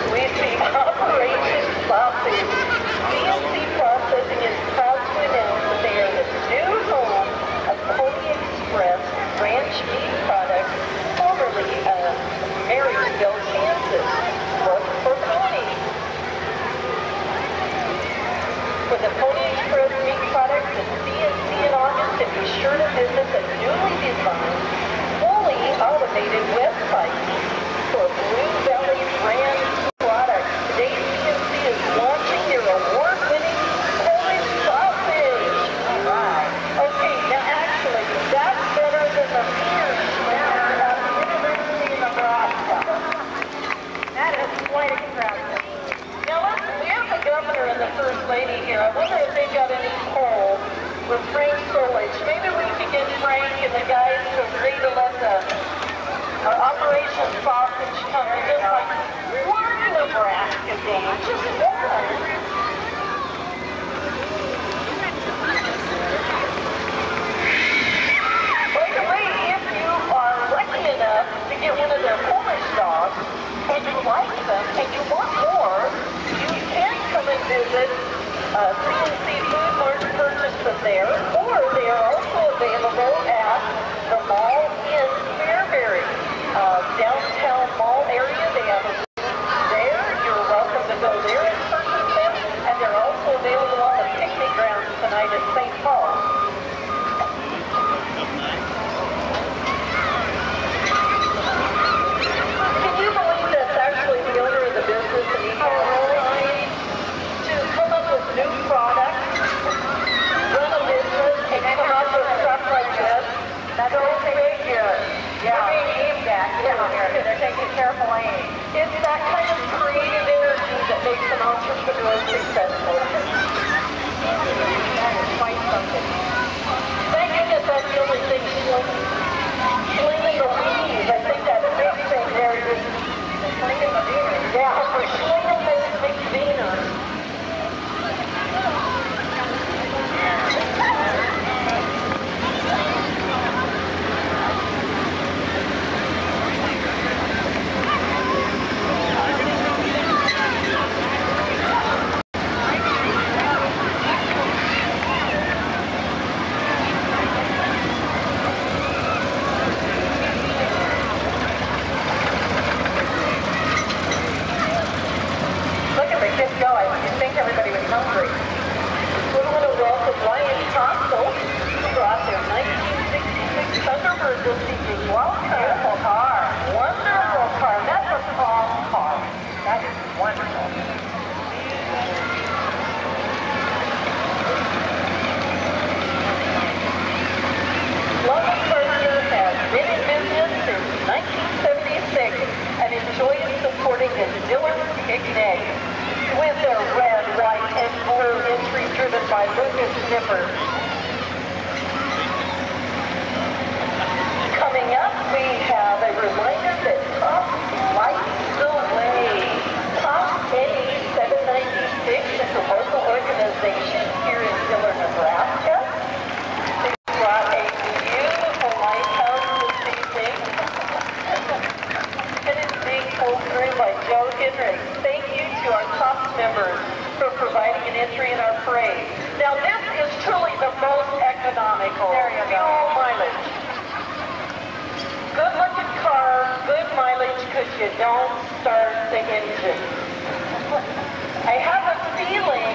We see Operation Sausage. CNC Processing is proud to announce that they are the new home of Pony Express Ranch Meat Products, formerly Marysville, Kansas. Look for Pony. For the Pony Express Meat Products at CNC in August, and be sure to visit the newly designed, fully automated website for Blue Valley brand products. Today, CNC is launching their award-winning Polish sausage. All right. Okay, now actually, that's better than the Pierce Schmetter at the University of Nebraska. That is quite a contrast. Now listen, we have the governor and the first lady here. I wonder if they've got any polls with Frank Solich. Maybe we could get Frank and the guys to agree to let the Operation Sausage company, just like one Nebraska day, just one. By the way, if you are lucky enough to get one of their Polish dogs, and you like them, and you want more, you can come and visit CNC Food Mart to purchase them there, or they are also available at the mall in Fairbury. Downtown mall area, they have a booth there. You're welcome to go there and purchase them. And they're also available on the picnic grounds tonight at St. Paul. Can you believe that's actually the owner of the business and he's trying to come up with new products, run a business, and come up with stuff like this? That's all very good. Yeah. They're taking careful aim. It's that kind of creative energy that makes an entrepreneur successful. That is quite something. Thank goodness that's the only thing slinging the weeds. I think that big thing there is slinging the beaners. Yeah, for slinging those big beaners. Supporting the Diller Picnic with their red, white, and blue entry driven by Lucas Snipper. Coming up, we have a reminder that Top lights the way. Top A796 is a local organization here in Diller, Nebraska. They brought a beautiful lighthouse this evening. And it's being pulled through by Joe Henry. Thank you to our top members for providing an entry in our parade. Now this is truly the most economical fuel mileage. Good looking car, good mileage because you don't start the engine. I have a feeling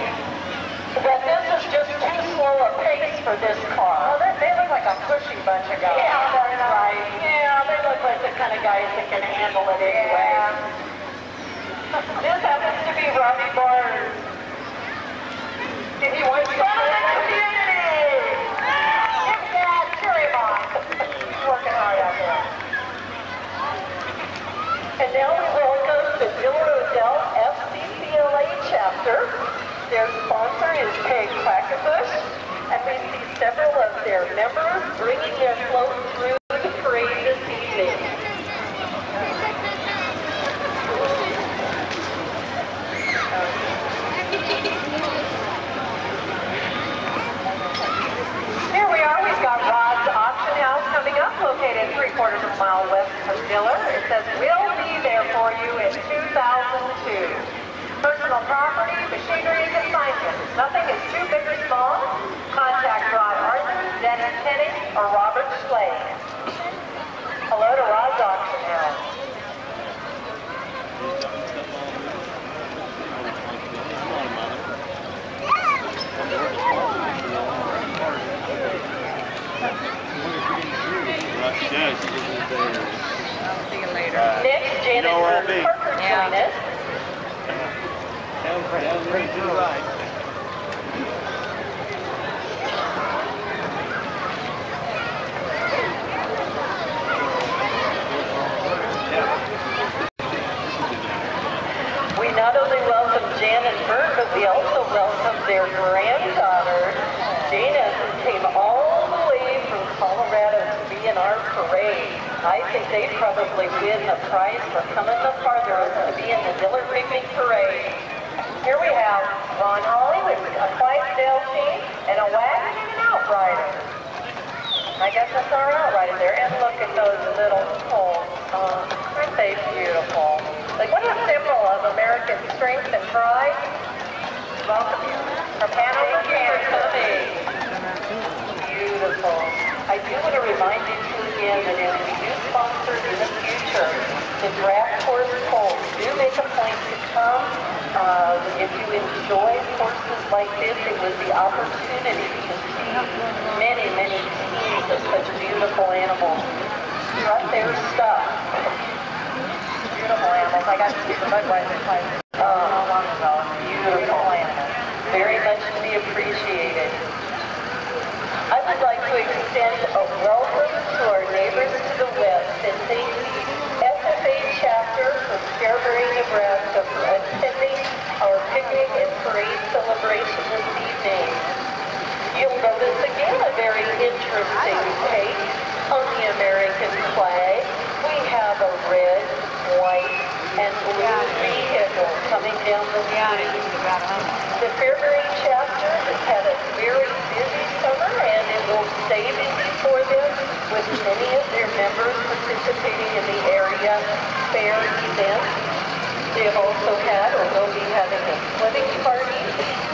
that this is just too slow a pace for this car. Well, they look like a pushy bunch of guys. Yeah, that's right. Yeah, they look like the kind of guys that can handle it anyway. This happens to be Robbie Barnes. If you want to go to the community, give Dad, cheer him on. He's working hard out there. And now we welcome the Diller FCCLA chapter. Their sponsor is Peg Quackenbush, and we see several of their members bringing their float through the parade this evening. Here we are. We've got Rod's Auction House coming up, located 3/4 of a mile west of Diller. It says, "We'll be there for you in 2002. Personal property, machinery, and consignments. Nothing is too big or small. Contact Rod Arthur, Dennis Penny, or Robert Slade." Hello to Rod's Auction House. See you later. Next, Janet Parker join us. Down three to the right. We not only welcome Jan and Vern, but we also welcome their granddaughter, Dana, who came all the way from Colorado to be in our parade. I think they'd probably win a prize for coming the farthest to be in the Diller Picnic parade. Here we have Ron Hawley with a Clydesdale team and a wagon and an outrider. I guess that's our outrider there. And look at those little poles. Oh, aren't they beautiful? Like, what a symbol of American strength and pride. Welcome you from Hanover, Kansas. Beautiful. I do want to remind you too again that as we do sponsor in the future, the draft course polls do make a point to come. If you enjoy courses like this, it was the opportunity to see many, many teams of such beautiful animals. Right there, stuff. Beautiful animals. I got to see the Budweiser fight not long ago. Beautiful animals. Very much to be appreciated. I would like to extend a welcome to our neighbors to the west and thank the FFA chapter from Fairbury, Nebraska for attending our picnic and parade celebration this evening. You'll notice again a very interesting take on the American flag. We have a red, white, and blue vehicle coming down the street. The Fairbury chapter has had a very busy summer, and it will stay busy for them with many of their members participating in the area fair events. They have also had or will be having a swimming party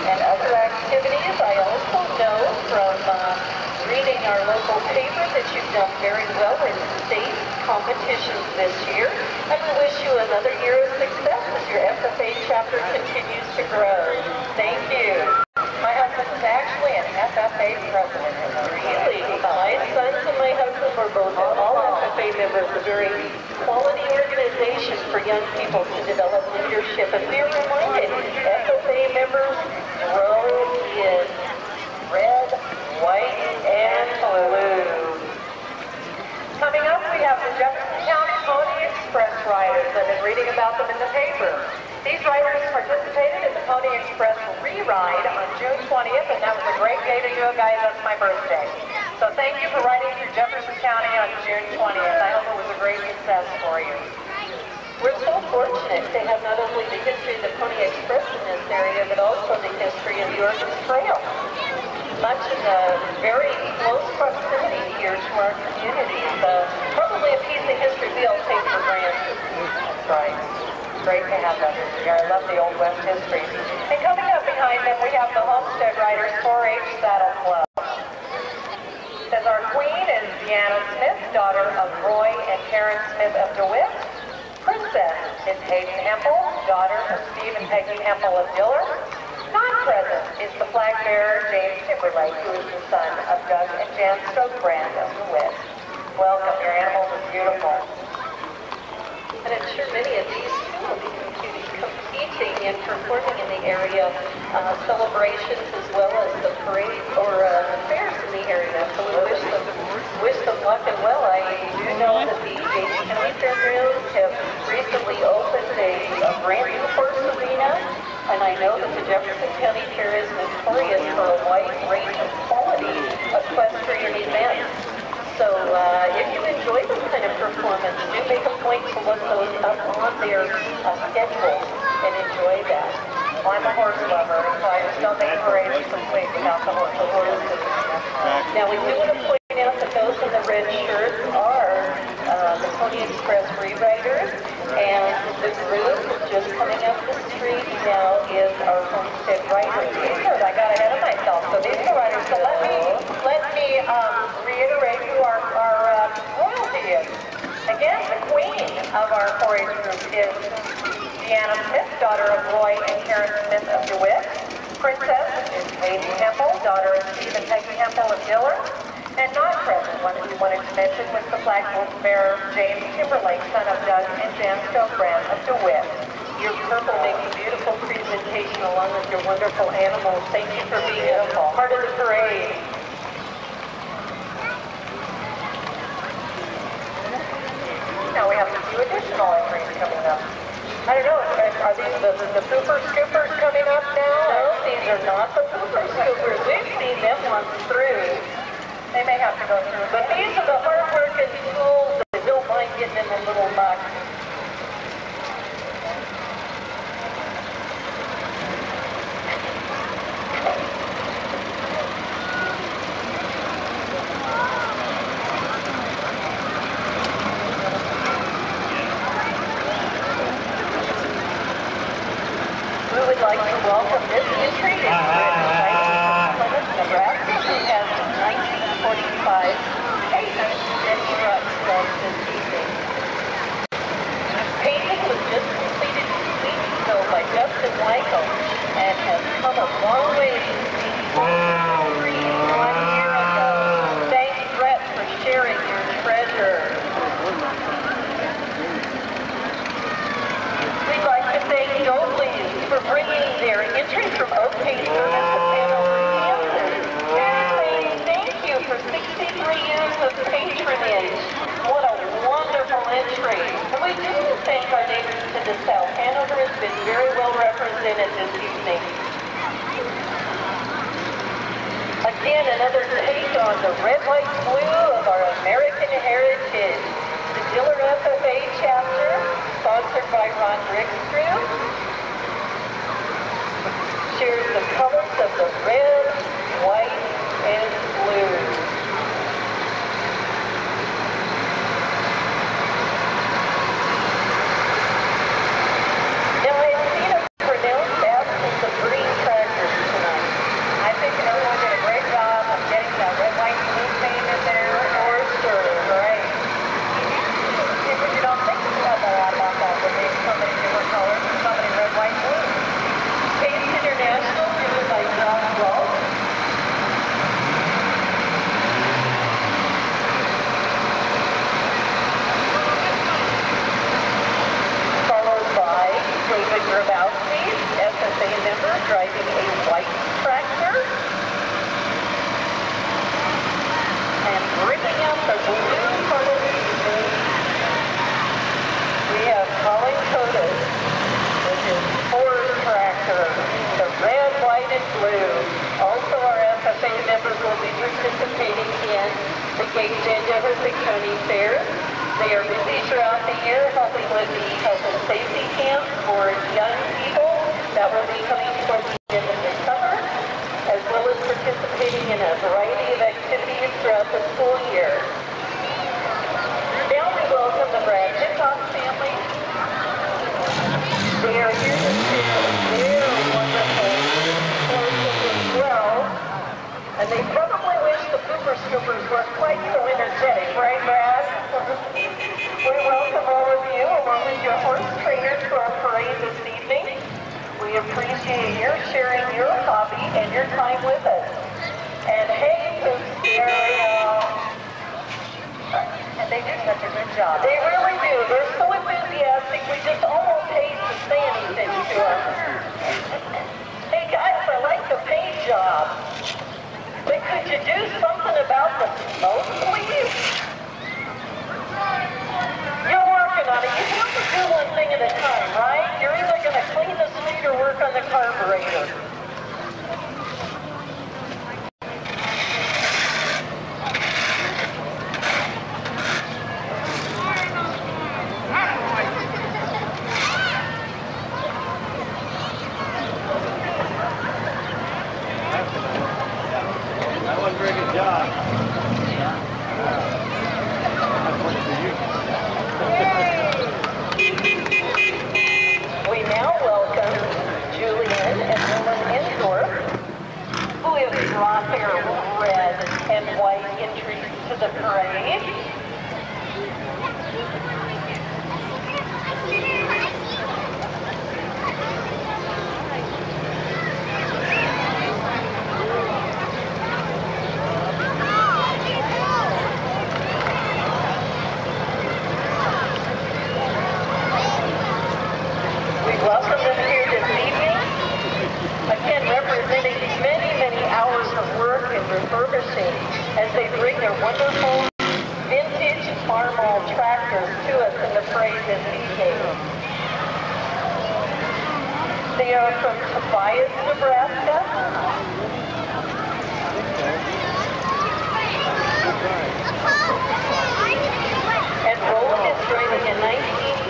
and other activities. I also know from reading our local paper that you've done very well in state competitions this year. And we wish you another year of success as your FFA chapter continues to grow. Thank you. My husband is actually an FFA president. Really? My sons and my husband were both all FFA members, a very quality organization for young people to develop leadership. And we are reminded, FFA members grow in red, white, and blue. Coming up, we have the Jefferson County Pony Express riders. I've been reading about them in the paper. These riders participated in the Pony Express re-ride on June 20th, and that was a great day to do it, guys. That's my birthday. So thank you for riding through Jefferson County on June 20th. I hope it was a great success for you. We're so fortunate to have not only the history of the Pony Express in this area, but also the history of the Oregon Trail. Much in a very close proximity here to our communities. Probably a piece of history we all take for granted. That's right. It's great to have that here. I love the Old West history. And coming up behind them, we have the Homestead Riders 4-H Saddle Club. As our queen is Deanna Smith, daughter of Roy and Karen Smith of DeWitt. Princess is Hayden Hempel, daughter of Steve and Peggy Hempel of Diller. Not present is the flag bearer, James Timberlake, who is the son of Doug and Jan Stokebrand of DeWitt. Welcome, your animals are beautiful. And I'm sure many of these too will be competing and performing in the area celebrations as well as the parade or the fairs in the area. So we wish them luck and well. I do know that the James County Fairgrounds have recently opened a brand new horse arena, and I know that the Jefferson County Fair is notorious for a wide range of quality equestrian events. So if you enjoy this kind of performance, do make a point to look those up on their schedule and enjoy that. Well, I'm a horse lover, so I just don't make parades complete without the horses. Now we do want to point out that those in the red shirts are the Pony Express Rewriters, and the group just coming up the street now is our Homestead Riders. These are, I got ahead of myself, so these are riders. So let me reiterate who our royalty is. Again, the queen of our 4-H group is Deanna Smith, daughter of Roy and Karen Smith of DeWitt. Princess is Lady Hempel, daughter of Steve and Peggy Hempel of Diller. And not present, one who wanted to mention was the flag wolf bearer James Timberlake, son of Doug and Jan Stokebrand of DeWitt. Your purple makes a beautiful presentation along with your wonderful animals. Thank you for being a part of the parade. Now we have a few additional entries coming up. I don't know, are these the pooper scoopers coming up now? No, these are not the pooper scoopers. We've seen them once through. They may have to go through, but these are the hard-working fools that don't mind getting in the little muck. We would like to welcome this entry in Plymouth, Nebraska, who has 1945 patent and trucks from this evening. Painting was just completed 2 weeks ago by Justin Michael and has come a long way since being 1 year ago. Thanks, Brett, for sharing your treasure. We'd like to thank Dobley's for bringing their entry from Oak Cave Service to Hanover, Kansas. They're saying thank you for 63 years of patronage. What a wonderful entry. And we do thank our neighbors to the south. Hanover has been very well represented this evening. Again, another take on the red, white, blue of our American heritage. The Diller FFA chapter, sponsored by Ron Rickstrom, shares the colors of the red, white, and blue. Now I've seen a pronounced absence of green tractors tonight. I think everyone did a great job of getting that red, white, and blue paint in there. For sure, right? You don't think about that when they so many different colors, so many red, white, and blue. Taste International, driven by John Wells. Followed by David Grabowski, SSA member, driving a white tractor. And bringing out the blue for the season, we have Colin Codas with his Ford tractor, the red, white, and blue. Also, our FFA members will be participating in the Gage and Jefferson County Fair. They are busy throughout the year helping with the health and safety camps for young people that will be coming towards the end of the summer, as well as participating in a variety of activities throughout the school year. Now we welcome the Brad Hickok family. They are here to share their wonderful horses as well, and they probably wish the pooper scoopers were quite so energetic, right, Brad? We welcome all of you along with your horse trainers to our parade this evening. We appreciate your sharing your hobby and your time with us. And hey, Poops, and they do such a good job. They really do. They're so enthusiastic. you do something about the smoke, please? You're working on it. You can only do one thing at a time, right? You're either going to clean the street or work on the carburetor. That wasn't a very good job. We now welcome Julian and Dylan Endorf, who have brought their red and white entries to the parade. Welcome them here this evening. Again, representing many, many hours of work and refurbishing as they bring their wonderful vintage Farmall tractors to us in the parade this evening. They are from Tobias, Nebraska. And Roland is driving a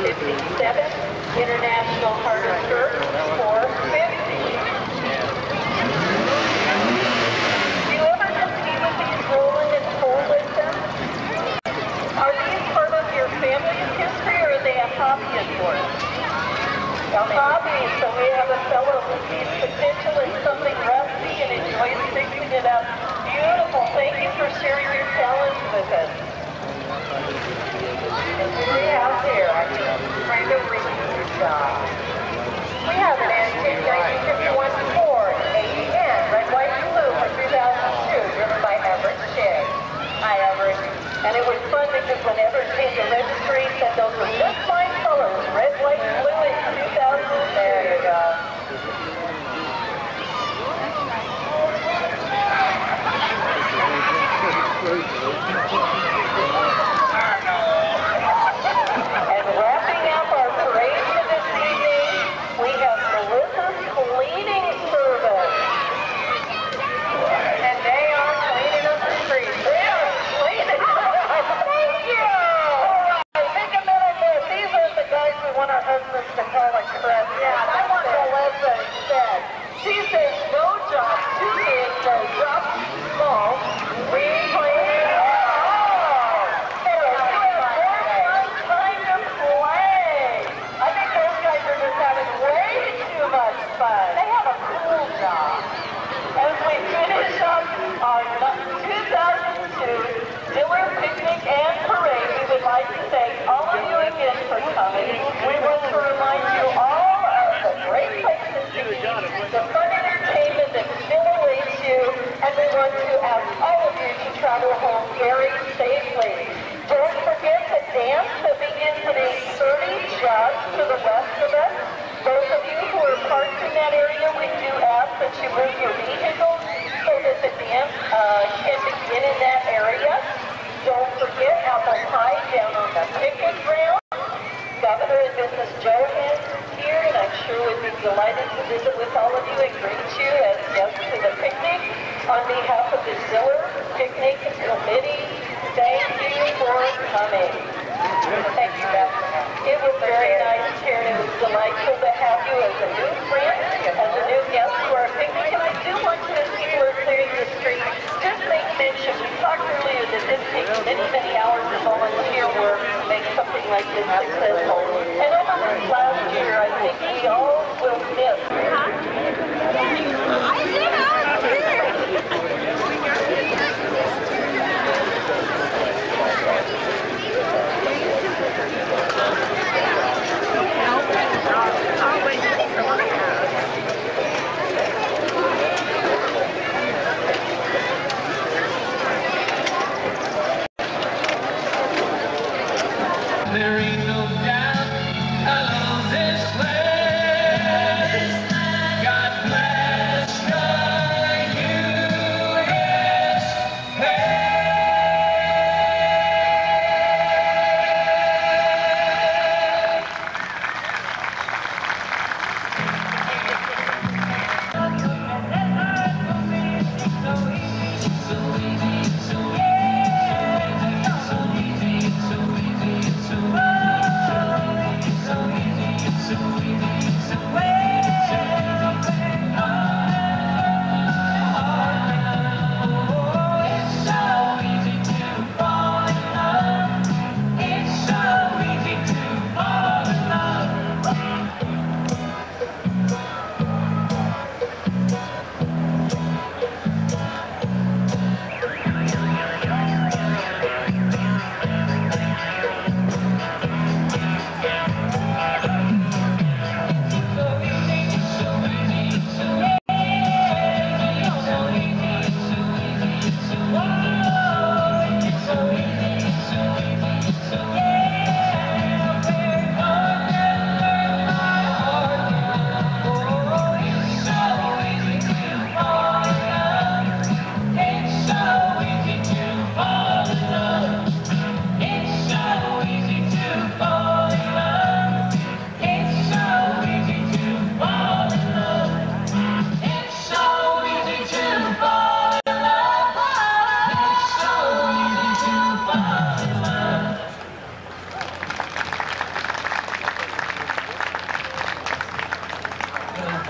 1957 International Harvester 450. Do you ever get to be with these Roland and pull with them? Are these part of your family's history or are they a hobby of yours? A hobby, so we have a fellow who sees potential in something rusty and enjoys fixing it up. Beautiful. Thank you for sharing your talents with us. And who do we have here? I'm trying to read your job. We have an antique 1951 Ford AEN, red, white, and blue for 2002, driven by Everett Shea. Hi, Everett. And it was fun because when Everett came to registry, he said those were just my colors, red, white, and blue in 2000. There you go. And wrapping up our parade for this evening, we have Melissa's Cleaning Service. And they are cleaning up the streets. They are cleaning up. Thank you. All right, take a minute there. These are the guys we want our husbands to call us friends. Yeah, I want Melissa instead. She says no job too big, no job too small. We clean it up. They have a cool job. As we finish up our 2002 Diller Picnic and Parade, we would like to thank all of you again for coming. We want to remind you all of the great places to eat, the fun entertainment that still awaits you, and we want to ask all of you to travel home very safely. Don't forget the dance that begins at 8:30 just to the west of us. Those of you who are parked in that area, we do ask that you move your vehicles so that the dance can begin in that area. Don't forget apple pie down on the picnic ground. Governor and Mrs. Johan here, and I'm sure would be delighted to visit with all of you and greet you as guests to the picnic. On behalf of the Diller Picnic Committee, thank you for coming. Thank you, Beth. It was very nice here, and it was delightful to have you as a new friend, as a new guest to our picnic. And I do want you, as people are clearing the street, just make mention. We talked earlier that this takes many, many hours of volunteer work to make something like this successful. And over this last year, I think we all will miss. There ain't no doubt I love this place. God bless the USA.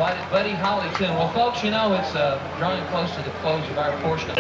invited Buddy Holly tune. Well, folks, you know, it's drawing close to the close of our portion.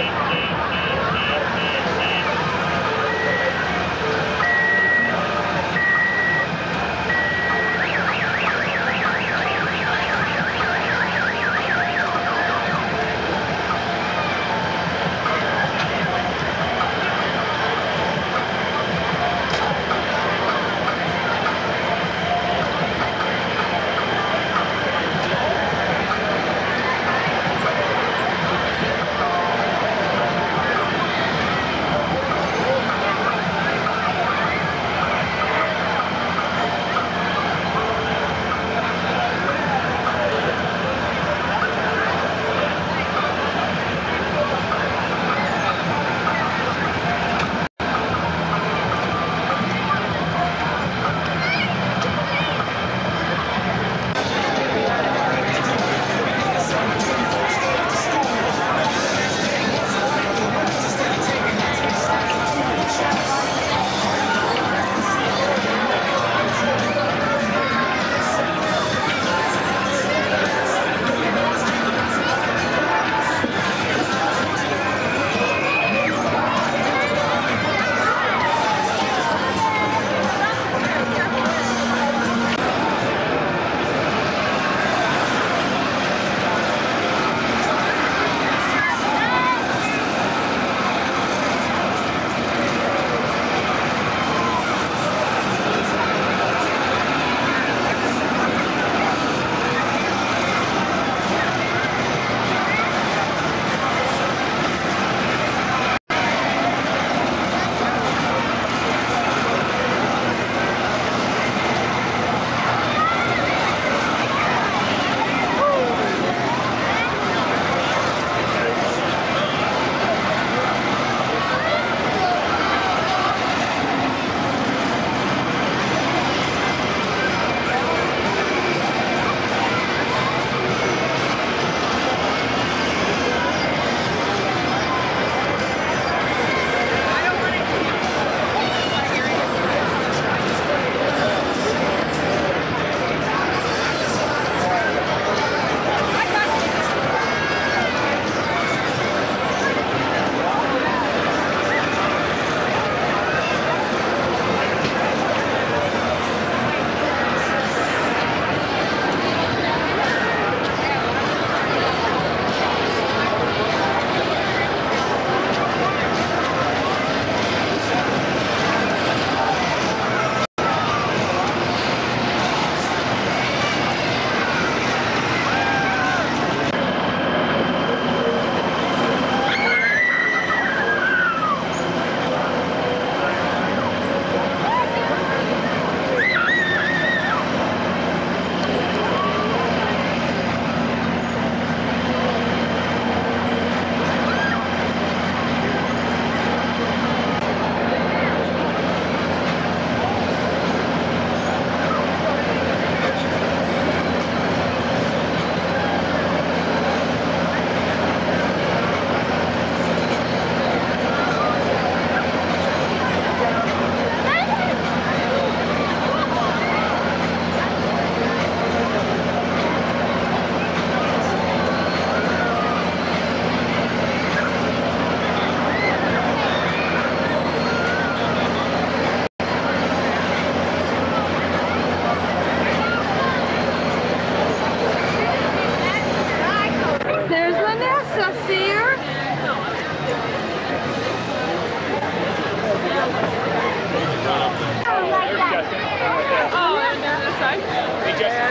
Oh, and there's a side.